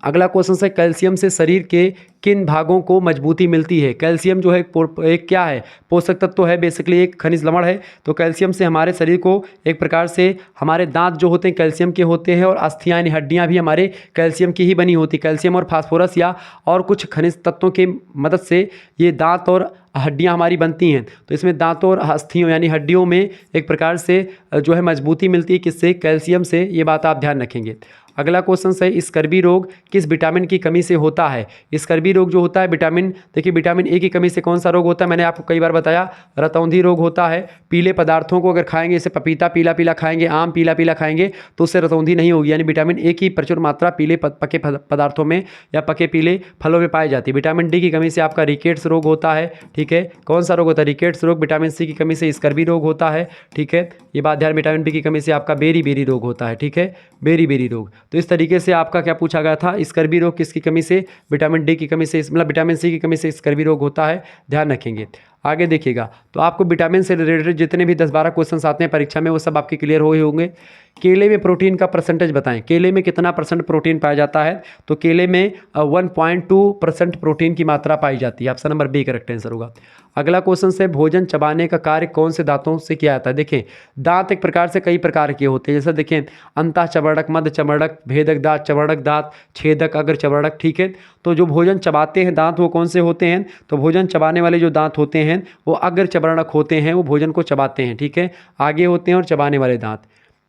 Speaker 1: अगला क्वेश्चन है, कैल्शियम से शरीर के किन भागों को मजबूती मिलती है। कैल्शियम जो है एक क्या है, पोषक तत्व तो है, बेसिकली एक खनिज लवण है। तो कैल्शियम से हमारे शरीर को एक प्रकार से, हमारे दांत जो होते हैं कैल्शियम के होते हैं और अस्थियां यानी हड्डियां भी हमारे कैल्शियम की ही बनी होती। कैल्शियम और फास्फोरस या और कुछ खनिज तत्वों की मदद से ये दांत और हड्डियां हमारी बनती हैं। तो इसमें दांतों और अस्थियों यानी हड्डियों में एक प्रकार से जो है मजबूती मिलती है, किससे, कैल्शियम से। ये बात आप ध्यान रखेंगे। अगला क्वेश्चन है, स्कर्वी रोग किस विटामिन की कमी से होता है। स्कर्वी रोग जो होता है विटामिन, देखिए विटामिन ए की कमी से कौन सा रोग होता है, मैंने आपको कई बार बताया, रतौंधी रोग होता है। पीले पदार्थों को अगर खाएंगे, जैसे पपीता पीला पीला खाएंगे, आम पीला पीला खाएंगे तो उससे रतौंधी नहीं होगी। यानी विटामिन ए की प्रचुर मात्रा पीले पके पदार्थों में या पके पीले फलों में पाई जाती है। विटामिन डी की कमी से आपका रिकेट्स रोग होता है, ठीक है। कौन सा रोग होता है, रिकेट्स रोग। विटामिन सी की कमी से स्कर्वी रोग होता है, ठीक है, ये बात ध्यान। विटामिन बी की कमी से आपका बेरी बेरी रोग होता है, ठीक है, बेरी बेरी रोग। तो इस तरीके से आपका क्या पूछा गया था, स्कर्वी रोग किसकी कमी से, विटामिन डी की कमी से, मतलब विटामिन सी की कमी से स्कर्वी रोग होता है, ध्यान रखेंगे। आगे देखिएगा, तो आपको विटामिन से रिलेटेड जितने भी 10-12 क्वेश्चंस आते हैं परीक्षा में वो सब आपके क्लियर हुए होंगे। केले में प्रोटीन का परसेंटेज बताएं, केले में कितना % प्रोटीन पाया जाता है। तो केले में 1.2% प्रोटीन की मात्रा पाई जाती है। Option number B correct answer होगा। अगला क्वेश्चन से, भोजन चबाने का कार्य कौन से दांतों से किया जाता है। देखें दांत एक प्रकार से कई प्रकार के होते हैं, जैसे देखें अंतः चवर्णक, मध्य चवर्णक, भेदक दांत, चवर्णक दांत, छेदक, अग्र चवर्णक, ठीक है। तो जो भोजन चबाते हैं दांत वो कौन से होते हैं, तो भोजन चबाने वाले जो दांत होते हैं वो अग्र चवर्णक होते हैं, वो भोजन को चबाते हैं, ठीक है, आगे होते हैं और चबाने वाले दांत।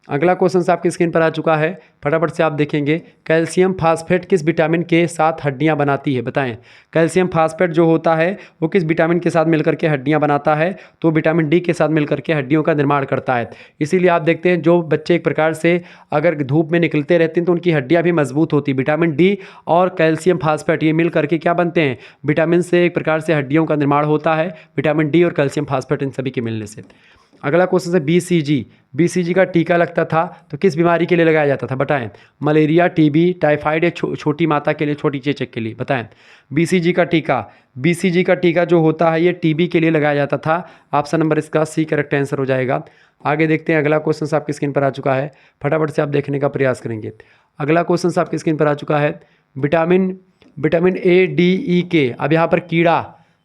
Speaker 1: अगला क्वेश्चन आपकी स्क्रीन पर आ चुका है, फटाफट से आप देखेंगे। कैल्शियम फास्फेट किस विटामिन के साथ हड्डियां बनाती है, बताएं। कैल्शियम फास्फेट जो होता है वो किस विटामिन के साथ मिलकर के हड्डियां बनाता है, तो विटामिन डी के साथ मिलकर के हड्डियों का निर्माण करता है। इसीलिए आप देखते हैं जो बच्चे एक प्रकार से अगर धूप में निकलते रहते हैं तो उनकी हड्डियां भी मजबूत होती। विटामिन डी और कैल्शियम फास्फेट ये मिल करके क्या बनते हैं, विटामिन से एक प्रकार से हड्डियों का निर्माण होता है, विटामिन डी और कैल्शियम फास्फेट इन सभी के मिलने से। अगला क्वेश्चन है BCG। BCG का टीका लगता था तो किस बीमारी के लिए लगाया जाता था, बताएं। मलेरिया, टीबी, टाइफाइड या छोटी माता के लिए, छोटी चेचक के लिए, बताएं। BCG का टीका, BCG का टीका जो होता है ये टीबी के लिए लगाया जाता था। ऑप्शन नंबर इसका सी करेक्ट आंसर हो जाएगा। आगे देखते हैं, अगला क्वेश्चन आपकी स्क्रीन पर आ चुका है, फटाफट से आप देखने का प्रयास करेंगे। अगला क्वेश्चन आपकी स्क्रीन पर आ चुका है, vitamin A, D, E, K। अब यहाँ पर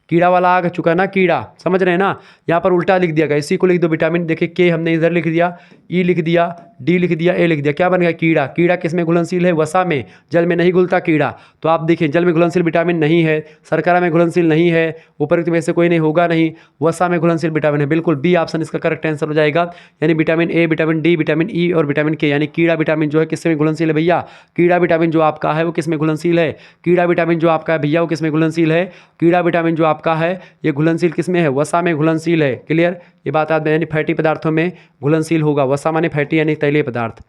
Speaker 1: कीड़ा वाला आ चुका है ना, कीड़ा, समझ रहे हैं ना। यहाँ पर उल्टा लिख दिया गया, इसी को लिख दो विटामिन, देखिए के हमने इधर लिख दिया, ई लिख दिया, डी लिख दिया, ए लिख दिया, क्या बन गया कीड़ा। कीड़ा किस में घुलनशील है, वसा में, जल में नहीं घुलता कीड़ा। तो आप देखिए जल में घुलनशील विटामिन नहीं है, शर्करा में घुलनशील नहीं है, उपरोक्त में से कोई नहीं होगा नहीं, वसा में घुलनशील विटामिन है, बिल्कुल बी ऑप्शन इसका करेक्ट आंसर हो जाएगा। यानी vitamin A, vitamin D, vitamin E और विटामिन के, यानी कीड़ा विटामिन जो है किस में घुलनशील है भैया, कीड़ा विटामिन जो आपका है वो किस में घुलनशील है, कीड़ा विटामिन जो आपका है भैया वो किस में घुलनशील है, कीड़ा विटामिन जो आपका है ये घुलनशील किस में है, वसा में घुलनशील है। क्लियर, ये बात याद, यानी फैटी पदार्थों में घुलनशील होगा, वसा माने फैटी यानी तैलीय पदार्थ।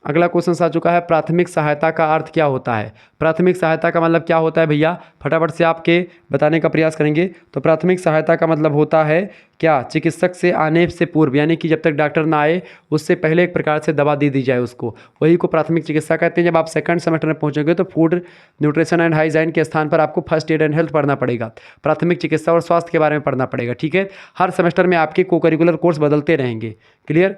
Speaker 1: अगला क्वेश्चन आ चुका है, प्राथमिक सहायता का अर्थ क्या होता है। प्राथमिक सहायता का मतलब क्या होता है भैया, फटाफट से आपके बताने का प्रयास करेंगे। तो प्राथमिक सहायता का मतलब होता है क्या, चिकित्सक से आने से पूर्व, यानी कि जब तक डॉक्टर ना आए उससे पहले एक प्रकार से दवा दे दी जाए उसको, वही को प्राथमिक चिकित्सा कहते हैं। जब आप सेकंड सेमेस्टर में पहुंचोगे तो फूड न्यूट्रिशन एंड हाइजीन के स्थान पर आपको फर्स्ट एड एंड हेल्थ पढ़ना पड़ेगा, प्राथमिक चिकित्सा और स्वास्थ्य के बारे में पढ़ना पड़ेगा। ठीक है, हर सेमेस्टर में आपके को करिकुलर कोर्स बदलते रहेंगे। क्लियर,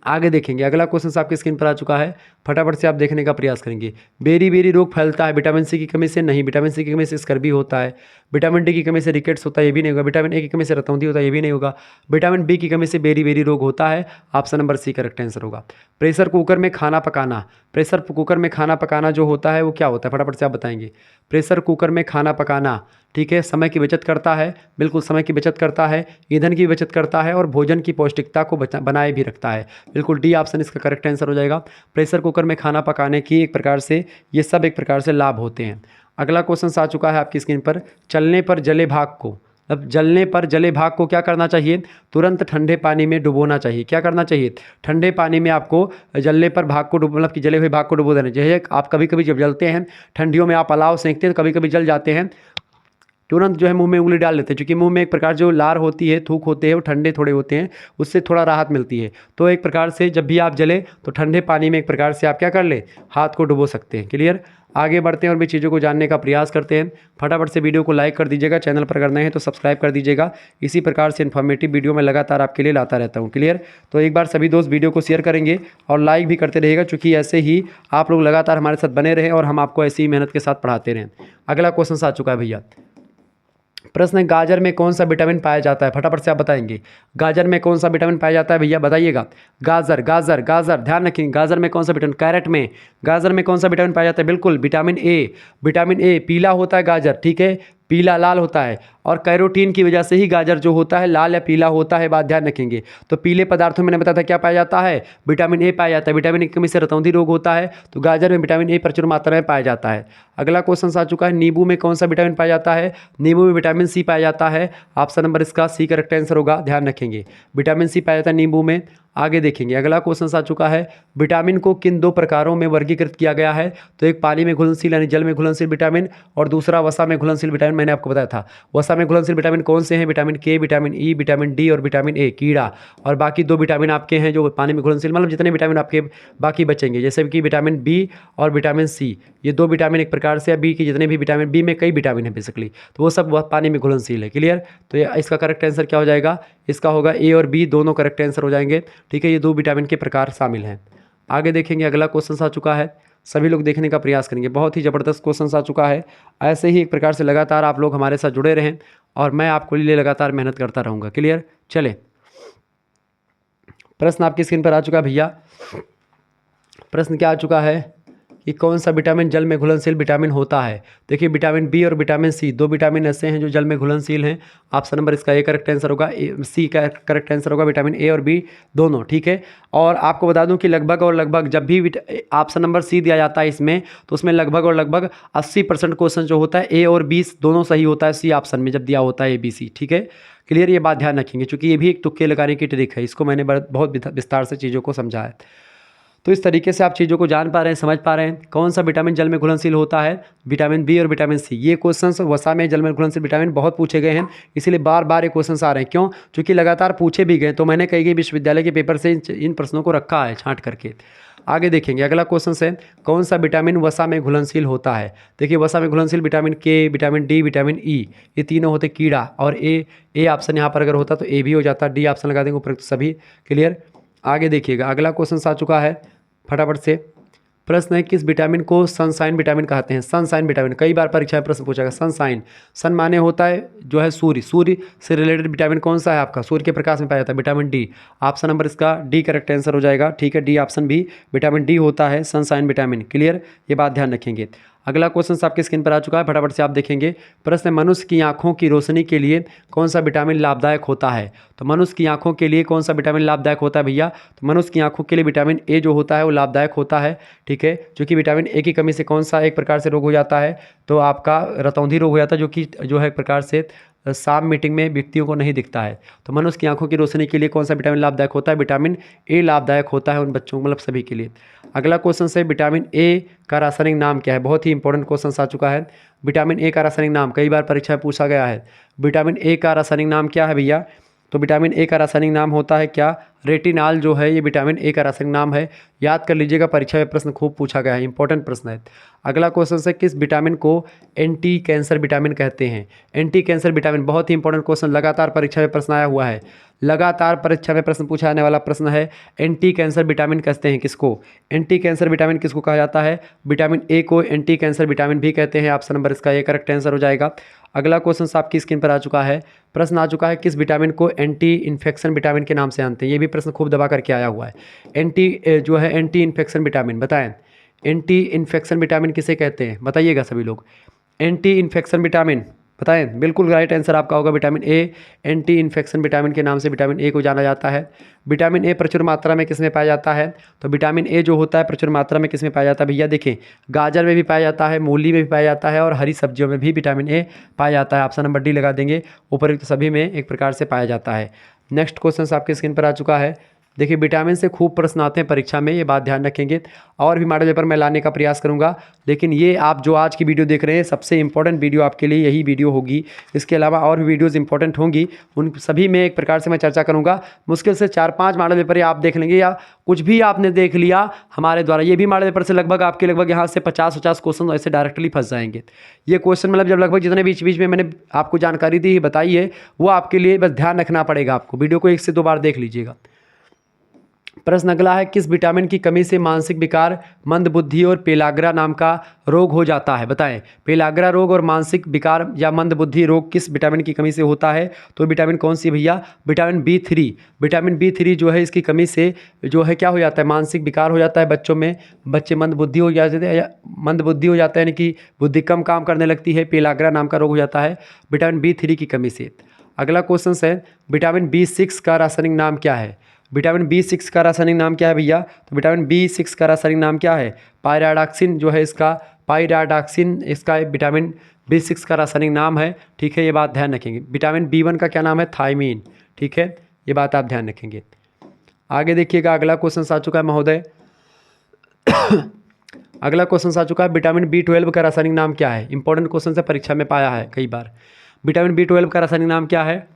Speaker 1: आगे देखेंगे। अगला क्वेश्चन आपकी स्क्रीन पर आ चुका है, फटाफट से आप देखने का प्रयास करेंगे। बेरी रोग फैलता है विटामिन सी की कमी से, नहीं, विटामिन सी की कमी से स्कर्वी होता है। विटामिन डी की कमी से रिकेट्स होता है, ये भी नहीं होगा। विटामिन ए की कमी से रतौंधी होता है, ये भी नहीं होगा। विटामिन बी की कमी से बेरी रोग होता है, option number C correct answer होगा। प्रेशर कुकर में खाना पकाना, प्रेशर कुकर में खाना पकाना जो होता है वो क्या होता है, फटाफट से आप बताएंगे। प्रेशर कुकर में खाना पकाना, ठीक है, समय की बचत करता है, बिल्कुल समय की बचत करता है, ईंधन की बचत करता है और भोजन की पौष्टिकता को बनाए भी रखता है, बिल्कुल डी ऑप्शन इसका करेक्ट आंसर हो जाएगा। प्रेशर कुकर में खाना पकाने की एक प्रकार से ये सब एक प्रकार से लाभ होते हैं। अगला क्वेश्चन आ चुका है आपकी स्क्रीन पर, चलने पर जले भाग को, अब जलने पर जले भाग को क्या करना चाहिए, तुरंत ठंडे पानी में डुबोना चाहिए। क्या करना चाहिए, ठंडे पानी में आपको जलने पर भाग को मतलब कि जले हुए भाग को डुबो देना चाहिए। आप कभी कभी जब जलते हैं ठंडियों में, आप अलाव सेंकते हैं तो कभी कभी जल जाते हैं, तुरंत जो है मुंह में उंगली डाल लेते हैं, क्योंकि मुंह में एक प्रकार जो लार होती है, थूक होते हैं, वो ठंडे थोड़े होते हैं, उससे थोड़ा राहत मिलती है। तो एक प्रकार से जब भी आप जले तो ठंडे पानी में एक प्रकार से आप क्या कर ले, हाथ को डुबो सकते हैं। क्लियर, आगे बढ़ते हैं और भी चीज़ों को जानने का प्रयास करते हैं। फटाफट से वीडियो को लाइक कर दीजिएगा, चैनल पर अगर नए हैं तो सब्सक्राइब कर दीजिएगा। इसी प्रकार से इन्फॉर्मेटिव वीडियो मैं लगातार आपके लिए लाता रहता हूँ। क्लियर, तो एक बार सभी दोस्त वीडियो को शेयर करेंगे और लाइक भी करते रहिएगा, चूँकि ऐसे ही आप लोग लगातार हमारे साथ बने रहें और हम आपको ऐसी ही मेहनत के साथ पढ़ाते रहें। अगला क्वेश्चन आ चुका है भैया, प्रश्न है, गाजर में कौन सा विटामिन पाया जाता है, फटाफट से आप बताएंगे। गाजर में कौन सा विटामिन पाया जाता है भैया, बताइएगा। गाजर गाजर गाजर, ध्यान रखेंगे, गाजर में कौन सा विटामिन, कैरेट में, गाजर में कौन सा विटामिन पाया जाता है, बिल्कुल विटामिन ए। विटामिन ए पीला होता है गाजर, ठीक है, पीला लाल होता है, और कैरोटीन की वजह से ही गाजर जो होता है लाल या पीला होता है, बात ध्यान रखेंगे। तो पीले पदार्थों में मैंने बताया था क्या पाया जाता है, विटामिन ए पाया जाता है। विटामिन ए की कमी से रतौंधी रोग होता है, तो गाजर में विटामिन ए प्रचुर मात्रा में पाया जाता है। अगला क्वेश्चन आ चुका है, नींबू में कौन सा विटामिन पाया जाता है, नींबू में विटामिन सी पाया जाता है, ऑप्शन नंबर इसका सी करेक्ट आंसर होगा, ध्यान रखेंगे, विटामिन सी पाया जाता है नींबू में। आगे देखेंगे, अगला क्वेश्चन आ चुका है, विटामिन को किन दो प्रकारों में वर्गीकृत किया गया है, तो एक पानी में घुलनशील यानी जल में घुलनशील विटामिन, और दूसरा वसा में घुलनशील विटामिन। मैंने आपको बताया था वसा में घुलनशील विटामिन कौन से हैं, विटामिन के, विटामिन ई, विटामिन डी और विटामिन ए कीड़ा, और बाकी दो विटामिन आपके हैं जो पानी में घुलनशील, मतलब जितने विटामिन आपके बाकी बचेंगे, जैसे कि विटामिन बी और विटामिन सी, ये दो विटामिन एक प्रकार से, बी के जितने भी विटामिन, बी में कई विटामिन है बेसिकली, तो वो सब पानी में घुलनशील है। क्लियर, तो ये इसका करेक्ट आंसर क्या हो जाएगा, इसका होगा ए और बी दोनों करेक्ट आंसर हो जाएंगे। ठीक है, ये दो विटामिन के प्रकार शामिल हैं। आगे देखेंगे, अगला क्वेश्चन आ चुका है, सभी लोग देखने का प्रयास करेंगे, बहुत ही ज़बरदस्त क्वेश्चन आ चुका है। ऐसे ही एक प्रकार से लगातार आप लोग हमारे साथ जुड़े रहें और मैं आपके लिए लगातार मेहनत करता रहूँगा। क्लियर, चले, प्रश्न आपकी स्क्रीन पर आ चुका है भैया। प्रश्न क्या आ चुका है कि कौन सा विटामिन जल में घुलनशील विटामिन होता है। देखिए, विटामिन बी और विटामिन सी दो विटामिन ऐसे हैं जो जल में घुलनशील हैं, ऑप्शन नंबर इसका ए करेक्ट आंसर होगा, सी का करेक्ट आंसर होगा, विटामिन ए और बी दोनों। ठीक है, और आपको बता दूं कि लगभग और लगभग जब भी ऑप्शन नंबर सी दिया जाता है इसमें, तो उसमें लगभग और लगभग 80% क्वेश्चन जो होता है ए और बी दोनों सही होता है सी ऑप्शन में जब दिया होता है ए बी सी। ठीक है, क्लियर, ये बात ध्यान रखेंगे, चूँकि ये भी एक तुक्के लगाने की ट्रिक है, इसको मैंने बहुत विस्तार से चीज़ों को समझा है। तो इस तरीके से आप चीज़ों को जान पा रहे हैं, समझ पा रहे हैं। कौन सा विटामिन जल में घुलनशील होता है? विटामिन बी और विटामिन सी। ये क्वेश्चंस वसा में जल में घुलनशील विटामिन बहुत पूछे गए हैं, इसीलिए बार बार ये क्वेश्चंस आ रहे हैं। क्यों? क्योंकि लगातार पूछे भी गए, तो मैंने कई विश्वविद्यालय के पेपर से इन प्रश्नों को रखा है छांट करके। आगे देखेंगे, अगला क्वेश्चन है कौन सा विटामिन वसा में घुलनशील होता है? देखिए वसा में घुलनशील विटामिन के, विटामिन डी, विटामिन ई, ये तीनों होते कीड़ा। और ए ऑप्शन यहाँ पर अगर होता तो ए भी हो जाता, डी ऑप्शन लगा देंगे उपरोक्त सभी। क्लियर? आगे देखिएगा, अगला क्वेश्चन आ चुका है, फटाफट से प्रश्न है किस विटामिन को सनशाइन विटामिन कहते हैं? सनशाइन विटामिन कई बार परीक्षा में प्रश्न पूछा गया। सनशाइन, सन माने होता है जो है सूर्य, सूर्य से रिलेटेड विटामिन कौन सा है आपका? सूर्य के प्रकाश में पाया जाता है विटामिन डी। ऑप्शन नंबर इसका डी करेक्ट आंसर हो जाएगा। ठीक है, डी ऑप्शन भी विटामिन डी होता है सनशाइन विटामिन। क्लियर? ये बात ध्यान रखेंगे। अगला क्वेश्चन आपके स्क्रीन पर आ चुका है, फटाफट से आप देखेंगे। प्रश्न, मनुष्य की आंखों की रोशनी के लिए कौन सा विटामिन लाभदायक होता है? तो मनुष्य की आंखों के लिए कौन सा विटामिन लाभदायक होता है भैया? तो मनुष्य की आंखों के लिए विटामिन ए जो होता है वो लाभदायक होता है। ठीक है, जो कि विटामिन ए की कमी से कौन सा एक प्रकार से रोग हो जाता है? तो आपका रतौंधी रोग हो जाता है, जो है एक प्रकार से शाम मीटिंग में व्यक्तियों को नहीं दिखता है। तो मनुष्य की आंखों की रोशनी के लिए कौन सा विटामिन लाभदायक होता है? विटामिन ए लाभदायक होता है उन बच्चों, मतलब सभी के लिए। अगला क्वेश्चन है विटामिन ए का रासायनिक नाम क्या है? बहुत ही इंपॉर्टेंट क्वेश्चन आ चुका है। विटामिन ए का रासायनिक नाम कई बार परीक्षा में पूछा गया है। विटामिन ए का रासायनिक नाम क्या है भैया? तो विटामिन ए का रासायनिक नाम होता है क्या? रेटिनॉल जो है ये विटामिन ए का रासायनिक नाम है। याद कर लीजिएगा, परीक्षा में प्रश्न खूब पूछा गया है, इंपॉर्टेंट प्रश्न है। अगला क्वेश्चन है किस विटामिन को एंटी कैंसर विटामिन कहते हैं? एंटी कैंसर विटामिन बहुत ही इंपॉर्टेंट क्वेश्चन, लगातार परीक्षा में प्रश्न आया हुआ है, लगातार परीक्षा में प्रश्न पूछा जाने वाला प्रश्न है। एंटी कैंसर विटामिन कहते हैं किसको? एंटी कैंसर विटामिन किसको कहा जाता है? विटामिन ए को एंटी कैंसर विटामिन भी कहते हैं। ऑप्शन नंबर इसका ये करेक्ट आंसर हो जाएगा। अगला क्वेश्चन आपकी स्क्रीन पर आ चुका है, प्रश्न आ चुका है किस विटामिन को एंटी इन्फेक्शन विटामिन के नाम से जानते हैं? ये भी प्रश्न खूब दबा करके आया हुआ है। जो है एंटी इन्फेक्शन विटामिन, बताएं एंटी इन्फेक्शन विटामिन किसे कहते हैं? बताइएगा सभी लोग। एंटी इन्फेक्शन विटामिन बताएं। बिल्कुल राइट आंसर आपका होगा vitamin A. Anti infection vitamin के नाम से विटामिन ए को जाना जाता है। विटामिन ए प्रचुर मात्रा में किस में पाया जाता है? तो विटामिन ए जो होता है प्रचुर मात्रा में किस में पाया जाता है भैया? देखें, गाजर में भी पाया जाता है, मूली में भी पाया जाता है और हरी सब्जियों में भी विटामिन ए पाया जाता है। ऑप्शन नंबर डी लगा देंगे, उपरोक्त सभी में एक प्रकार से पाया जाता है। नेक्स्ट क्वेश्चन आपके स्क्रीन पर आ चुका है। देखिए विटामिन से खूब प्रश्न आते हैं परीक्षा में, ये बात ध्यान रखेंगे। और भी मॉडल पेपर मैं लाने का प्रयास करूंगा, लेकिन ये आप जो आज की वीडियो देख रहे हैं सबसे इंपॉर्टेंट वीडियो आपके लिए यही वीडियो होगी। इसके अलावा और भी वीडियोस इंपॉर्टेंट होंगी, उन सभी में एक प्रकार से मैं चर्चा करूंगा। मुश्किल से 4-5 मॉडल पेपर आप देख लेंगे, या कुछ भी आपने देख लिया हमारे द्वारा, ये भी मॉडल पेपर से लगभग यहाँ से 50-50 क्वेश्चन ऐसे डायरेक्टली फंस जाएंगे। ये क्वेश्चन मतलब जब लगभग जितने बीच बीच में मैंने आपको जानकारी दी बताई है, वो आपके लिए बस ध्यान रखना पड़ेगा आपको। वीडियो को 1 से 2 बार देख लीजिएगा। प्रश्न अगला है किस विटामिन की कमी से मानसिक विकार, मंदबुद्धि और पेलाग्रा नाम का रोग हो जाता है? बताएं, पेलाग्रा रोग और मानसिक विकार या मंदबुद्धि रोग किस विटामिन की कमी से होता है? तो विटामिन कौन सी भैया? Vitamin B3। विटामिन B3 जो है इसकी कमी से जो है क्या हो जाता है? मानसिक विकार हो जाता है बच्चों में, बच्चे मंदबुद्धि हो जाते हैं, मंदबुद्धि हो जाता है, यानी कि बुद्धि कम काम करने लगती है। पेलाग्रा नाम का रोग हो जाता है विटामिन B3 की कमी से। अगला क्वेश्चन है विटामिन B6 का रासायनिक नाम क्या है? विटामिन B6 का रासायनिक नाम क्या है भैया? तो विटामिन B6 का रासायनिक नाम क्या है? पायराडॉक्सिन जो है इसका, पायराडॉक्सिन इसका विटामिन B6 का रासायनिक नाम है। ठीक है, ये बात ध्यान रखेंगे। विटामिन B1 का क्या नाम है? थायमीन। ठीक है, ये बात आप ध्यान रखेंगे। आगे देखिएगा, अगला क्वेश्चन आ चुका है महोदय। अगला क्वेश्चन आ चुका है विटामिन B12 का रासायनिक नाम क्या है? इंपॉर्टेंट क्वेश्चन से परीक्षा में पाया है कई बार। विटामिन B12 का रासायनिक नाम क्या है?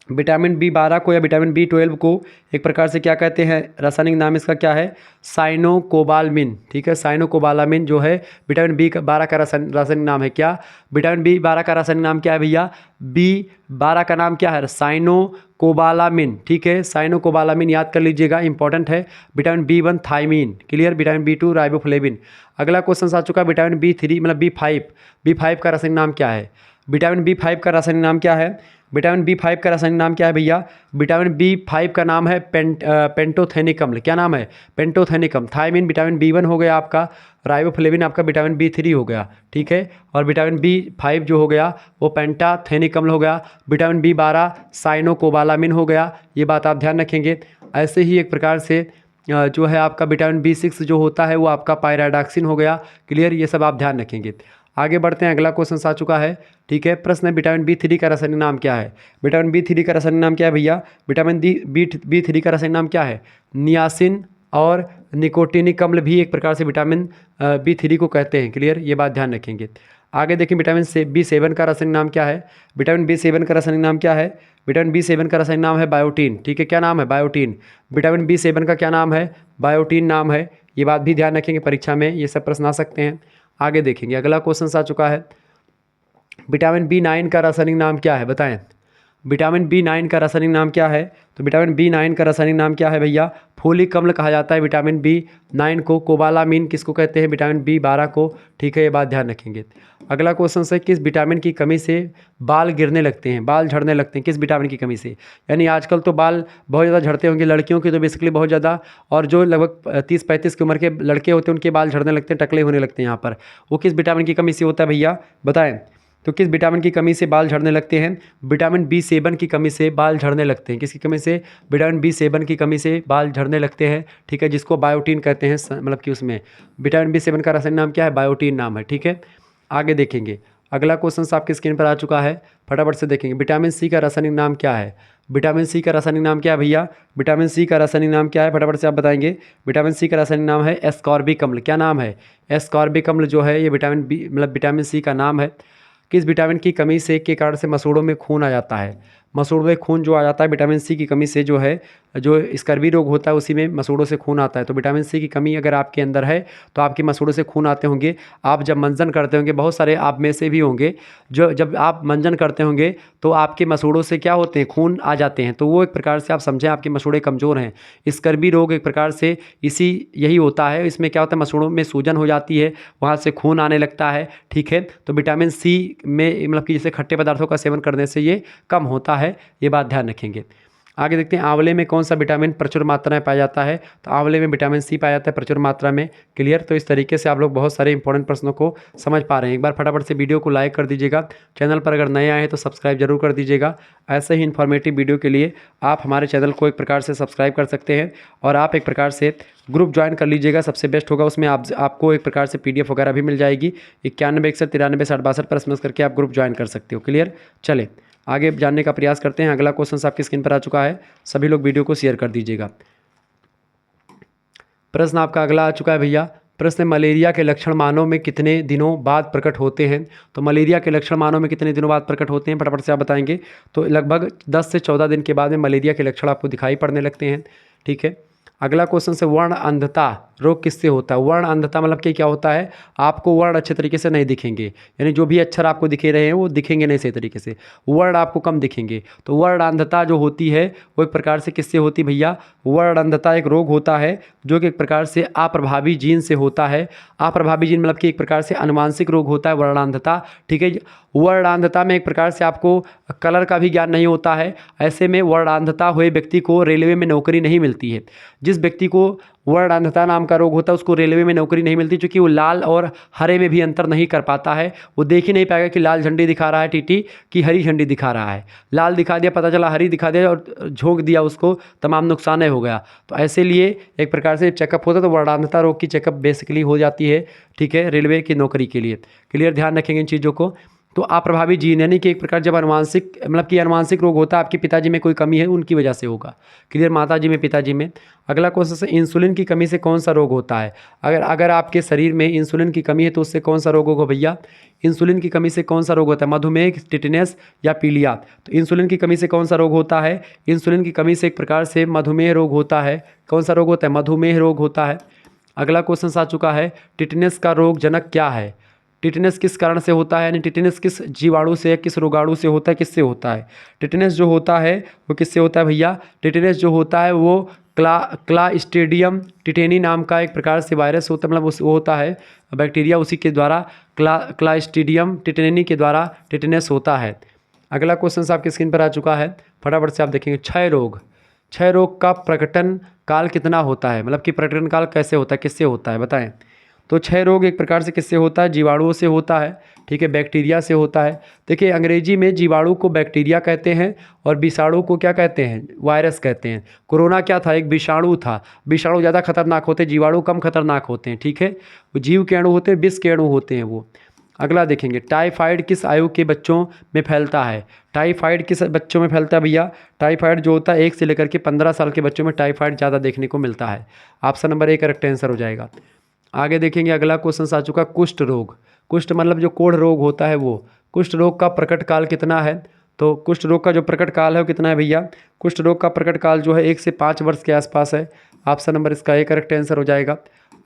Speaker 1: विटामिन B12 को या विटामिन B12 को एक प्रकार से क्या कहते हैं? रासायनिक नाम इसका क्या है? साइनोकोबालामिन। ठीक है, साइनोकोबालामिन जो है विटामिन B12 का रासायनिक नाम है। क्या विटामिन B12 का रासायनिक नाम क्या है भैया? B12 का नाम क्या है? साइनोकोबालामिन। ठीक है, साइनोकोबालामिन याद कर लीजिएगा, इंपॉर्टेंट है। Vitamin B1 thiamine. Clear? Vitamin B2 riboflavin. अगला क्वेश्चन आ चुका है विटामिन B3 मतलब B5 का रासायनिक नाम क्या है? विटामिन B5 का रासायनिक नाम क्या है? विटामिन B5 का रासायनिक नाम क्या है भैया? विटामिन B5 का नाम है पेंटोथेनिक अम्ल। क्या नाम है? पेंटोथेनिक अम्ल। थायमीन विटामिन B1 हो गया आपका, राइबोफ्लेविन आपका विटामिन B3 हो गया। ठीक है, और विटामिन B5 जो हो गया वो पेंटाथेनिक अम्ल हो गया। विटामिन B12 साइनोकोबालामिन हो गया। ये बात आप ध्यान रखेंगे। ऐसे ही एक प्रकार से जो है आपका विटामिन B6 जो होता है वो आपका पायराडॉक्सिन हो गया। क्लियर? ये सब आप ध्यान रखेंगे। आगे बढ़ते हैं, अगला क्वेश्चन आ चुका है। ठीक है, प्रश्न है विटामिन B3 का रासायनिक नाम क्या है? विटामिन B3 का रासायनिक नाम क्या है भैया? विटामिन B3 का रासायनिक नाम क्या है? नियासिन और निकोटिनिक अम्ल भी एक प्रकार से विटामिन B3 को कहते हैं। क्लियर, ये बात ध्यान रखेंगे। आगे देखें विटामिन B7 का रासायनिक नाम क्या है। विटामिन B7 का रासायनिक नाम क्या है। विटामिन B7 का रासायनिक नाम है बायोटीन। ठीक है, क्या नाम है, बायोटीन। विटामिन B7 का क्या नाम है, बायोटीन नाम है। ये बात भी ध्यान रखेंगे, परीक्षा में ये सब प्रश्न आ सकते हैं। आगे देखेंगे, अगला क्वेश्चन आ चुका है, विटामिन B9 का रासायनिक नाम क्या है, बताएं। विटामिन B9 का रासायनिक नाम क्या है। तो विटामिन B9 का रासायनिक नाम क्या है भैया, फोलिक अम्ल कहा जाता है विटामिन B9 को। कोबालामीन किसको कहते हैं, विटामिन B12 को। ठीक है, ये बात ध्यान रखेंगे। अगला क्वेश्चन है, किस विटामिन की कमी से बाल गिरने लगते हैं, बाल झड़ने लगते हैं, किस विटामिन की कमी से। यानी आजकल तो बाल बहुत ज़्यादा झड़ते होंगे, लड़कियों के तो बेसिकली बहुत ज़्यादा, और जो लगभग 30-35 की उम्र के लड़के होते हैं उनके बाल झड़ने लगते हैं, टकले होने लगते हैं यहाँ पर। वो किस विटामिन की कमी से होता है भैया, बताएं। तो किस विटामिन की कमी से बाल झड़ने लगते हैं, विटामिन B7 की कमी से बाल झड़ने लगते हैं। किसकी कमी से, विटामिन B7 की कमी से बाल झड़ने लगते हैं। ठीक है, जिसको बायोटीन कहते हैं, मतलब कि उसमें विटामिन B7 का रासायनिक नाम क्या है, बायोटीन नाम है। ठीक है, आगे देखेंगे, अगला क्वेश्चन आपकी स्क्रीन पर आ चुका है, फटाफट से देखेंगे। विटामिन C का रासायनिक नाम क्या है। विटामिन C का रासायनिक नाम क्या है भैया, विटामिन C का रासायनिक नाम क्या है, फटाफट से आप बताएंगे। विटामिन C का रासायनिक नाम है एस्कॉर्बिक अम्ल। क्या नाम है, एस्कॉर्बिक अम्ल जो है ये विटामिन C का नाम है। किस विटामिन की कमी से के कारण से मसूड़ों में खून आ जाता है। मसूड़ों में खून जो आ जाता है विटामिन C की कमी से, जो है जो स्कर्वी रोग होता है उसी में मसूड़ों से खून आता है। तो विटामिन C की कमी अगर आपके अंदर है तो आपकी मसूड़ों से खून आते होंगे। आप जब मंजन करते होंगे, बहुत सारे आप में से भी होंगे जो जब आप मंजन करते होंगे तो आपके मसूड़ों से क्या होते हैं, खून आ जाते हैं। तो वो एक प्रकार से आप समझें आपके मसूड़े कमज़ोर हैं। स्कर्वी रोग एक प्रकार से यही होता है। इसमें क्या होता है, मसूड़ों में सूजन हो जाती है, वहाँ से खून आने लगता है। ठीक है, तो विटामिन C में मतलब कि जैसे खट्टे पदार्थों का सेवन करने से ये कम होता है, ये बात ध्यान रखेंगे। आगे देखते हैं, आंवले में कौन सा विटामिन प्रचुर मात्रा में पाया जाता है। तो आंवले में विटामिन C पाया जाता है प्रचुर मात्रा में। क्लियर, तो इस तरीके से आप लोग बहुत सारे इंपॉर्टेंट प्रश्नों को समझ पा रहे हैं। एक बार फटाफट से वीडियो को लाइक कर दीजिएगा, चैनल पर अगर नए आए हैं तो सब्सक्राइब जरूर कर दीजिएगा। ऐसे ही इन्फॉर्मेटिव वीडियो के लिए आप हमारे चैनल को एक प्रकार से सब्सक्राइब कर सकते हैं, और आप एक प्रकार से ग्रुप ज्वाइन कर लीजिएगा, सबसे बेस्ट होगा। उसमें आपको एक प्रकार से PDF वगैरह भी मिल जाएगी। 91 61 93 60 62 पर SMS करके आप ग्रुप ज्वाइन कर सकते हो। क्लियर, चले आगे जानने का प्रयास करते हैं। अगला क्वेश्चन आपकी स्क्रीन पर आ चुका है, सभी लोग वीडियो को शेयर कर दीजिएगा। प्रश्न आपका अगला आ चुका है भैया। प्रश्न, मलेरिया के लक्षण मानव में कितने दिनों बाद प्रकट होते हैं। तो मलेरिया के लक्षण मानव में कितने दिनों बाद प्रकट होते हैं, फटाफट से आप बताएंगे। तो लगभग 10 से 14 दिन के बाद में मलेरिया के लक्षण आपको दिखाई पड़ने लगते हैं। ठीक है, अगला क्वेश्चन से, वर्ण अंधता रोग किससे होता है। वर्ण अंधता मतलब कि क्या होता है, आपको वर्ण अच्छे तरीके से नहीं दिखेंगे, यानी जो भी अक्षर आपको दिखे रहे हैं वो दिखेंगे नहीं सही तरीके से, वर्ण आपको कम दिखेंगे। तो वर्ण अंधता जो होती है वो एक प्रकार से किससे होती है भैया, वर्ण अंधता एक रोग होता है जो कि एक प्रकार से अप्रभावी जीन से होता है। अप्रभावी जीन मतलब कि एक प्रकार से अनुवांशिक रोग होता है वर्णांधता। ठीक है, वर्णांधता में एक प्रकार से आपको कलर का भी ज्ञान नहीं होता है। ऐसे में वर्णांधता हुए व्यक्ति को रेलवे में नौकरी नहीं मिलती है। जिस व्यक्ति को वर्णांधता नाम का रोग होता है उसको रेलवे में नौकरी नहीं मिलती, क्योंकि वो लाल और हरे में भी अंतर नहीं कर पाता है। वो देख ही नहीं पाएगा कि लाल झंडी दिखा रहा है टीटी कि हरी झंडी दिखा रहा है। लाल दिखा दिया, पता चला हरी दिखा दिया और झोंक दिया उसको, तमाम नुकसान हो गया। तो ऐसे लिए एक प्रकार से चेकअप होता है, तो वर्णांधता रोग की चेकअप बेसिकली हो जाती है। ठीक है, रेलवे की नौकरी के लिए। क्लियर, ध्यान रखेंगे इन चीज़ों को। तो अप्रभावी जीन यानी कि एक प्रकार जब अनुवांशिक मतलब कि अनुवांशिक रोग होता है, आपके पिताजी में कोई कमी है उनकी वजह से होगा। क्लियर, माताजी में, पिताजी में। अगला क्वेश्चन से, इंसुलिन की कमी से कौन सा रोग होता है। अगर आपके शरीर में इंसुलिन की कमी है तो उससे कौन सा रोग होगा भैया। इंसुलिन की कमी से कौन सा रोग होता है, मधुमेह, टिटनेस या पीलिया। तो इंसुलिन की कमी से कौन सा रोग होता है, इंसुलिन की कमी से एक प्रकार से मधुमेह रोग होता है। कौन सा रोग होता है, मधुमेह रोग होता है। अगला क्वेश्चन आ चुका है, टिटनेस का रोग जनक क्या है। टिटनेस किस कारण से होता है, यानी टिटनेस किस जीवाणु से, किस रोगाणु से होता है, किससे होता है। टिटनेस जो होता है वो किससे होता है भैया, टिटनेस जो होता है वो क्लास्ट्रीडियम टिटेनी नाम का एक प्रकार से वायरस होता है, मतलब वो होता है बैक्टीरिया, उसी के द्वारा क्लास्ट्रीडियम टिटेनी के द्वारा टिटनेस होता है। अगला क्वेश्चन आपकी स्क्रीन पर आ चुका है, फटाफट से आप देखेंगे। क्षय रोग, क्षय रोग का प्रकटन काल कितना होता है, मतलब कि प्रकटन काल कैसे होता है, किससे होता है बताएं। तो क्षय रोग एक प्रकार से किससे होता है, जीवाणुओं से होता है। ठीक है, बैक्टीरिया से होता है। देखिए, अंग्रेजी में जीवाणु को बैक्टीरिया कहते हैं और विषाणु को क्या कहते हैं, वायरस कहते हैं। कोरोना क्या था, एक विषाणु था। विषाणु ज़्यादा खतरनाक होते हैं, जीवाणु कम खतरनाक होते हैं। ठीक है, वो जीव के अणु होते हैं, विष के अणु होते हैं वो। अगला देखेंगे, टाइफाइड किस आयु के बच्चों में फैलता है? टाइफाइड किस बच्चों में फैलता है भैया? टाइफाइड जो होता है 1 से लेकर के 15 साल के बच्चों में टाइफाइड ज़्यादा देखने को मिलता है। Option number A correct answer हो जाएगा। आगे देखेंगे, अगला क्वेश्चन आ चुका, कुष्ठ रोग। कुष्ठ मतलब जो कोढ़ रोग होता है वो। कुष्ठ रोग का प्रकट काल कितना है? तो कुष्ठ रोग का जो प्रकट काल है वो कितना है भैया? कुष्ठ रोग का प्रकट काल जो है 1 से 5 वर्ष के आसपास है। ऑप्शन नंबर इसका ए करेक्ट आंसर हो जाएगा।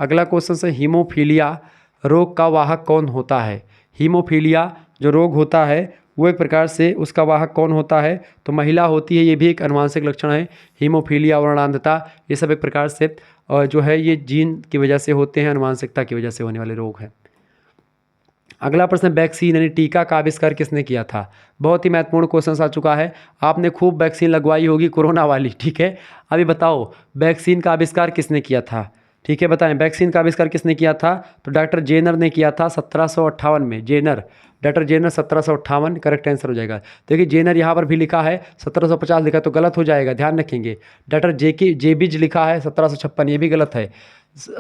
Speaker 1: अगला क्वेश्चन है, हीमोफीलिया रोग का वाहक कौन होता है? हीमोफीलिया जो रोग होता है वो एक प्रकार से उसका वाहक कौन होता है? तो महिला होती है, ये भी एक अनुवांशिक लक्षण है। हीमोफीलिया, वर्णांधता, ये सब एक प्रकार से जो है ये जीन की वजह से होते हैं, अनुवांशिकता की वजह से होने वाले रोग हैं। अगला प्रश्न, वैक्सीन यानी टीका का आविष्कार किसने किया था? बहुत ही महत्वपूर्ण क्वेश्चन आ चुका है। आपने खूब वैक्सीन लगवाई होगी कोरोना वाली, ठीक है। अभी बताओ वैक्सीन का आविष्कार किसने किया था? ठीक है, बताएं वैक्सीन का आविष्कार किसने किया था? तो डॉक्टर जेनर ने किया था 1758 में। Jenner, doctor Jenner 1758 correct answer हो जाएगा। देखिए जेनर यहाँ पर भी लिखा है, 1750 लिखा तो गलत हो जाएगा, ध्यान रखेंगे। डॉक्टर जेबिज लिखा है 1756, ये भी गलत है।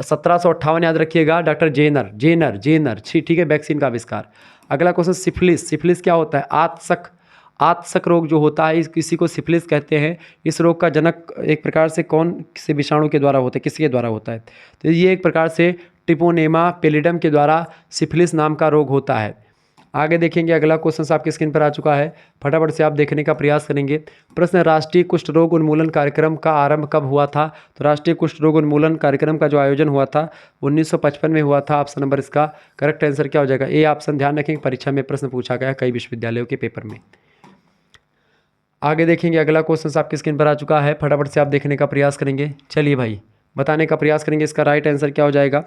Speaker 1: 1758 याद रखिएगा, डॉक्टर जेनर जेनर जेनर ठीक है, वैक्सीन का आविष्कार। अगला क्वेश्चन, सिफिलिस। सिफिलिस क्या होता है? आतशक रोग जो होता है, किसी को सिफिलिस कहते हैं। इस रोग का जनक एक प्रकार से कौन से विषाणु के द्वारा होता है, किसके द्वारा होता है? तो ये एक प्रकार से ट्रिपोनेमा पेलिडम के द्वारा सिफिलिस नाम का रोग होता है। आगे देखेंगे, अगला क्वेश्चन आपकी स्क्रीन पर आ चुका है, फटाफट से आप देखने का प्रयास करेंगे। प्रश्न, राष्ट्रीय कुष्ठ रोग उन्मूलन कार्यक्रम का आरंभ कब हुआ था? तो राष्ट्रीय कुष्ठ रोग उन्मूलन कार्यक्रम का जो आयोजन हुआ था 1955 में हुआ था। ऑप्शन नंबर इसका करेक्ट आंसर क्या हो जाएगा? A option. ध्यान रखेंगे परीक्षा में प्रश्न पूछा गया कई विश्वविद्यालयों के पेपर में। आगे देखेंगे, अगला क्वेश्चन आपकी स्क्रीन पर आ चुका है, फटाफट से आप देखने का प्रयास करेंगे। चलिए भाई बताने का प्रयास करेंगे इसका राइट आंसर क्या हो जाएगा।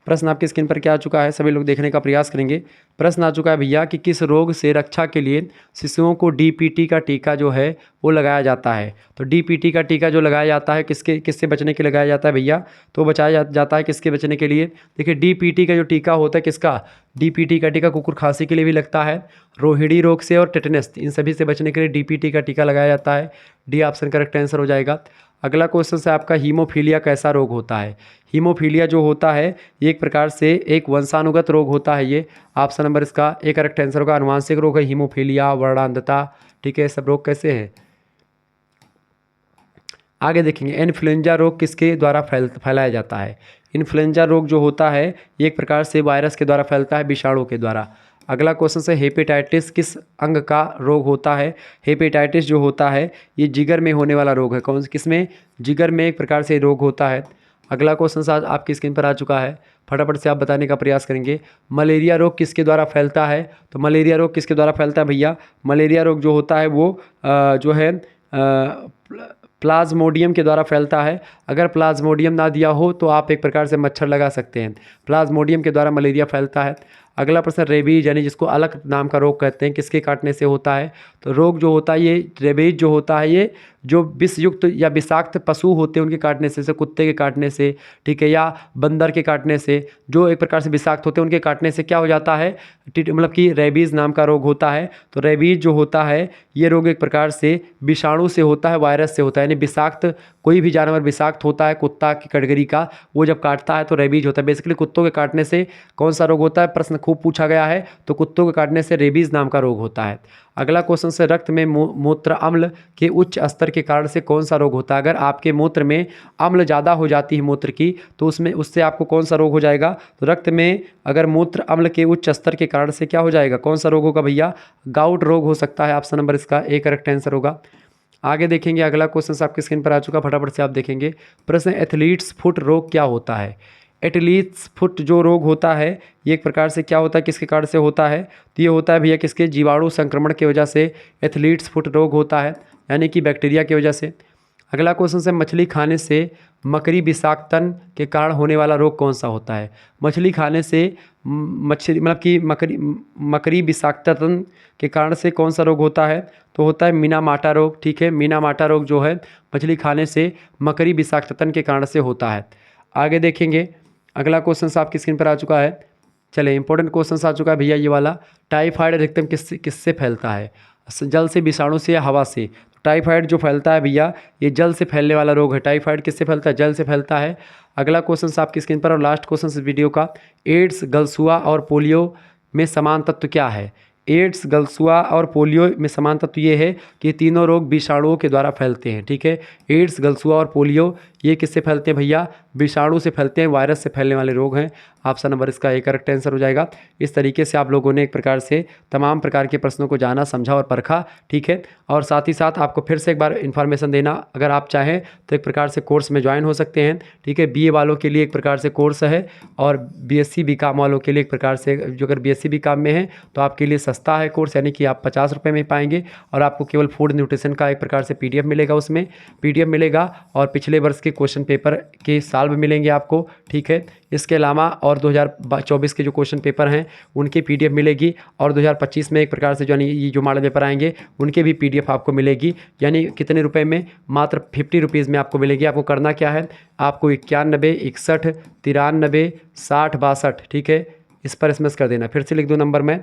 Speaker 1: प्रश्न आपकी स्क्रीन पर क्या आ चुका है, सभी लोग देखने का प्रयास करेंगे। प्रश्न आ चुका है भैया कि किस रोग से रक्षा के लिए शिशुओं को डीपीटी का टीका जो है वो लगाया जाता है? तो डीपीटी का टीका जो लगाया जाता है किससे बचने के लिए लगाया जाता है भैया? तो बचाया जाता है किसके बचने के लिए? देखिए डीपीटी का जो टीका होता है किसका? डीपीटी का टीका कुकुर खांसी के लिए भी लगता है, रोहिणी रोग से और टेटनस, इन सभी से बचने के लिए डीपीटी का टीका लगाया जाता है। डी ऑप्शन करेक्ट आंसर हो जाएगा। अगला क्वेश्चन है आपका, हीमोफीलिया कैसा रोग होता है? हीमोफीलिया जो होता है ये एक प्रकार से एक वंशानुगत रोग होता है। ये ऑप्शन नंबर इसका एक करेक्ट आंसर होगा। अनुवांशिक रोग है हीमोफीलिया, वर्णांधता, ठीक है, सब रोग कैसे हैं? आगे देखेंगे, इन्फ्लुएंजा रोग किसके द्वारा फैलाया जाता है? इन्फ्लुएंजा रोग जो होता है ये एक प्रकार से वायरस के द्वारा फैलता है, विषाणु के द्वारा। अगला क्वेश्चन है, हेपेटाइटिस किस अंग का रोग होता है? हेपेटाइटिस जो होता है ये जिगर में होने वाला रोग है। कौन किसमें? जिगर में एक प्रकार से रोग होता है। अगला क्वेश्चन आज आपकी स्क्रीन पर आ चुका है, फटाफट से आप बताने का प्रयास करेंगे। मलेरिया रोग किसके द्वारा फैलता है? तो मलेरिया रोग किसके द्वारा फैलता है भैया? मलेरिया रोग जो होता है वो जो है प्लाज्मोडियम के द्वारा फैलता है। अगर प्लाज्मोडियम ना दिया हो तो आप एक प्रकार से मच्छर लगा सकते हैं। प्लाज्मोडियम के द्वारा मलेरिया फैलता है। अगला प्रश्न, रेबीज यानी जिसको अलग नाम का रोग कहते हैं, किसके काटने से होता है? तो रोग जो होता है ये रेबीज जो होता है ये जो विषयुक्त या विषाक्त पशु होते हैं उनके काटने से, जैसे कुत्ते के काटने से, ठीक है, या बंदर के काटने से, जो एक प्रकार से विषाक्त होते हैं उनके काटने से क्या हो जाता है? मतलब कि रेबीज नाम का रोग होता है। तो रेबीज जो होता है ये रोग एक प्रकार से विषाणु से होता है, वायरस से होता है। यानी विषाक्त कोई भी जानवर विषाक्त होता है कुत्ता की कैटेगरी का, वो जब काटता है तो रेबीज होता है। बेसिकली कुत्तों के काटने से कौन सा रोग होता है? प्रश्न खूब पूछा गया है, तो कुत्तों के काटने से रेबीज नाम का रोग होता है। अगला क्वेश्चन से, रक्त में मूत्र अम्ल के उच्च स्तर के कारण से कौन सा रोग होता है? अगर आपके मूत्र में अम्ल ज़्यादा हो जाती है मूत्र की तो उससे आपको कौन सा रोग हो जाएगा? तो रक्त में अगर मूत्र अम्ल के उच्च स्तर के कारण से क्या हो जाएगा? कौन सा रोग होगा भैया? गाउट रोग हो सकता है। ऑप्शन नंबर इसका ए करेक्ट आंसर होगा। आगे देखेंगे, अगला क्वेश्चन आपकी स्क्रीन पर आ चुका, फटाफट से आप देखेंगे। प्रश्न, एथलीट्स फुट रोग क्या होता है? एथलीट्स फुट जो रोग होता है ये एक प्रकार से क्या होता है, किसके कारण से होता है? तो ये होता है भैया किसके? जीवाणु संक्रमण की वजह से एथलीट्स फुट रोग होता है, यानी कि बैक्टीरिया की वजह से। अगला क्वेश्चन है, मछली खाने से मकड़ी विषाक्तन के कारण होने वाला रोग कौन सा होता है? मछली खाने से मछली मतलब कि मकड़ी विषाक्तन के कारण से कौन सा रोग होता है? तो होता है मीनामाटा रोग, ठीक है। मीनामाटा रोग जो है मछली खाने से मकड़ी विषाक्तन के कारण से होता है। आगे देखेंगे, अगला क्वेश्चन आपकी स्क्रीन पर आ चुका है। चलिए इंपॉर्टेंट क्वेश्चन आ चुका है भैया ये वाला, टाइफाइड अधिकतम किससे फैलता है? जल से, विषाणु से या हवा से? टाइफाइड जो फैलता है भैया ये जल से फैलने वाला रोग है। टाइफाइड किससे फैलता है? जल से फैलता है। अगला क्वेश्चन आपकी स्क्रीन पर और लास्ट क्वेश्चन इस वीडियो का, एड्स, गलसुआ और पोलियो में समान तत्व क्या है? एड्स, गलसुआ और पोलियो में समान तत्व ये है कि तीनों रोग विषाणुओं के द्वारा फैलते हैं। ठीक है, एड्स, गलसुआ और पोलियो ये किससे फैलते हैं भैया? विषाणु से फैलते हैं, वायरस से फैलने वाले रोग हैं। ऑप्शन नंबर इसका ए करेक्ट आंसर हो जाएगा। इस तरीके से आप लोगों ने एक प्रकार से तमाम प्रकार के प्रश्नों को जाना, समझा और परखा। ठीक है, और साथ ही साथ आपको फिर से एक बार इन्फॉर्मेशन देना, अगर आप चाहें तो एक प्रकार से कोर्स में ज्वाइन हो सकते हैं। ठीक है, बीए वालों के लिए एक प्रकार से कोर्स है और बीएससी बीकॉम वालों के लिए एक प्रकार से, जो अगर बीएससी बीकॉम में है तो आपके लिए सस्ता है कोर्स, यानी कि आप 50 रुपये में पाएंगे और आपको केवल फूड न्यूट्रिशन का एक प्रकार से पीडीएफ मिलेगा, उसमें पीडीएफ मिलेगा और पिछले वर्ष के क्वेश्चन पेपर के साल में मिलेंगे आपको। ठीक है, इसके अलावा और 2024 के जो क्वेश्चन पेपर हैं उनकी पीडीएफ मिलेगी और 2025 में एक प्रकार से ये जो मॉडल पेपर आएंगे उनके भी पीडीएफ आपको मिलेगी। यानी कितने रुपए में? मात्र 50 रुपीज़ में आपको मिलेगी। आपको करना क्या है, आपको 91 61 93 60 62, ठीक है, इस पर SMS कर देना। फिर से लिख दो नंबर में,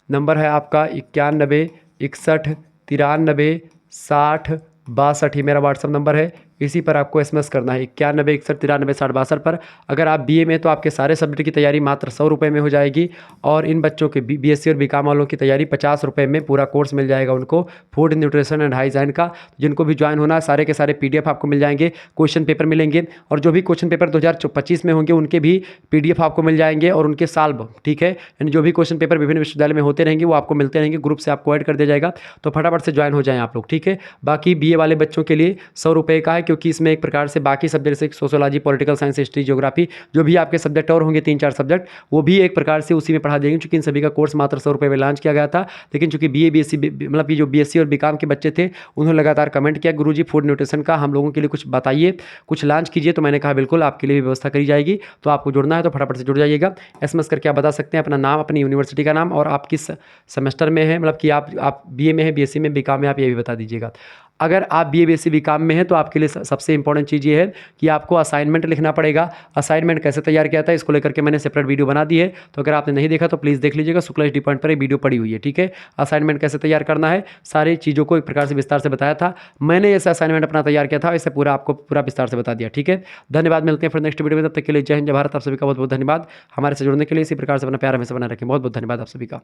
Speaker 1: नंबर है आपका 91 61 93 60 62, ये मेरा व्हाट्सअप नंबर है। इसी पर आपको SMS करना है 91 61 93 60 62 पर। अगर आप बीए में तो आपके सारे सब्जेक्ट की तैयारी मात्र 100 रुपये में हो जाएगी और इन बच्चों के बीएससी और बीकॉम वालों की तैयारी 50 रुपये में पूरा कोर्स मिल जाएगा उनको, फूड न्यूट्रिशन एंड हाइजीन का। जिनको भी ज्वाइन होना है सारे के सारे PDF आपको मिल जाएंगे, क्वेश्चन पेपर मिलेंगे और जो भी क्वेश्चन पेपर 2025 में होंगे उनके भी PDF आपको मिल जाएंगे और उनके साल, ठीक है, यानी जो भी क्वेश्चन पेपर विभिन्न विश्वविद्यालय में होते रहेंगे वो आपको मिलते रहेंगे, ग्रुप से आपको ऐड कर दिया जाएगा। तो फटाफट से ज्वाइन हो जाएं आप लोग। ठीक है, बाकी बीए वाले बच्चों के लिए 100 रुपये का है, क्योंकि इसमें एक प्रकार से बाकी सब्जेक्ट से sociology, political science, history, geography, जो भी आपके सब्जेक्ट और होंगे 3-4 सब्जेक्ट, वो भी एक प्रकार से उसी में पढ़ा देंगे। चूंकि इन सभी का कोर्स मात्र 100 रुपये में लॉन्च किया गया था, लेकिन चूंकि बीए बीएससी मतलब ये जो बीएससी और बीकॉम के बच्चे थे उन्होंने लगातार कमेंट किया गुरुजी फूड न्यूट्रिशन का हम लोगों के लिए कुछ बताइए, कुछ लॉन्च कीजिए। तो मैंने कहा बिल्कुल आपके लिए भी व्यवस्था करी जाएगी। तो आपको जुड़ना है तो फटाफट से जुड़ जाइएगा। SMS करके आप बता सकते हैं अपना नाम, अपनी यूनिवर्सिटी का नाम और आप किस सेमेस्टर में है, मतलब कि आप बीए में है, बीएससी में, बीकॉम में, आप ये भी बता दीजिएगा। अगर आप बीए बीएससी बीकॉम में हैं तो आपके लिए सबसे इंपॉर्टेंट चीज़ ये है कि आपको असाइनमेंट लिखना पड़ेगा। असाइनमेंट कैसे तैयार किया था इसको लेकर के मैंने सेपरेट वीडियो बना दी है, तो अगर आपने नहीं देखा तो प्लीज़ देख लीजिएगा। शुक्ला HD पॉइंट पर ये वीडियो पड़ी हुई है। ठीक है, असाइनमेंट कैसे तैयार करना है, सारी चीज़ों को एक प्रकार से विस्तार से बताया था मैंने। ऐसा असाइनमेंट अपना तैयार किया था, इससे पूरा आपको पूरा विस्तार से बता दिया। ठीक है, धन्यवाद, मिलते हैं फिर नेक्स्ट वीडियो में। तब तक के लिए जय हिंद, जय भारत। आप सभी का बहुत बहुत धन्यवाद हमारे से जुड़ने के लिए। इसी प्रकार से अपना प्यार हमेशा बना रखें। बहुत बहुत धन्यवाद आप सभी का।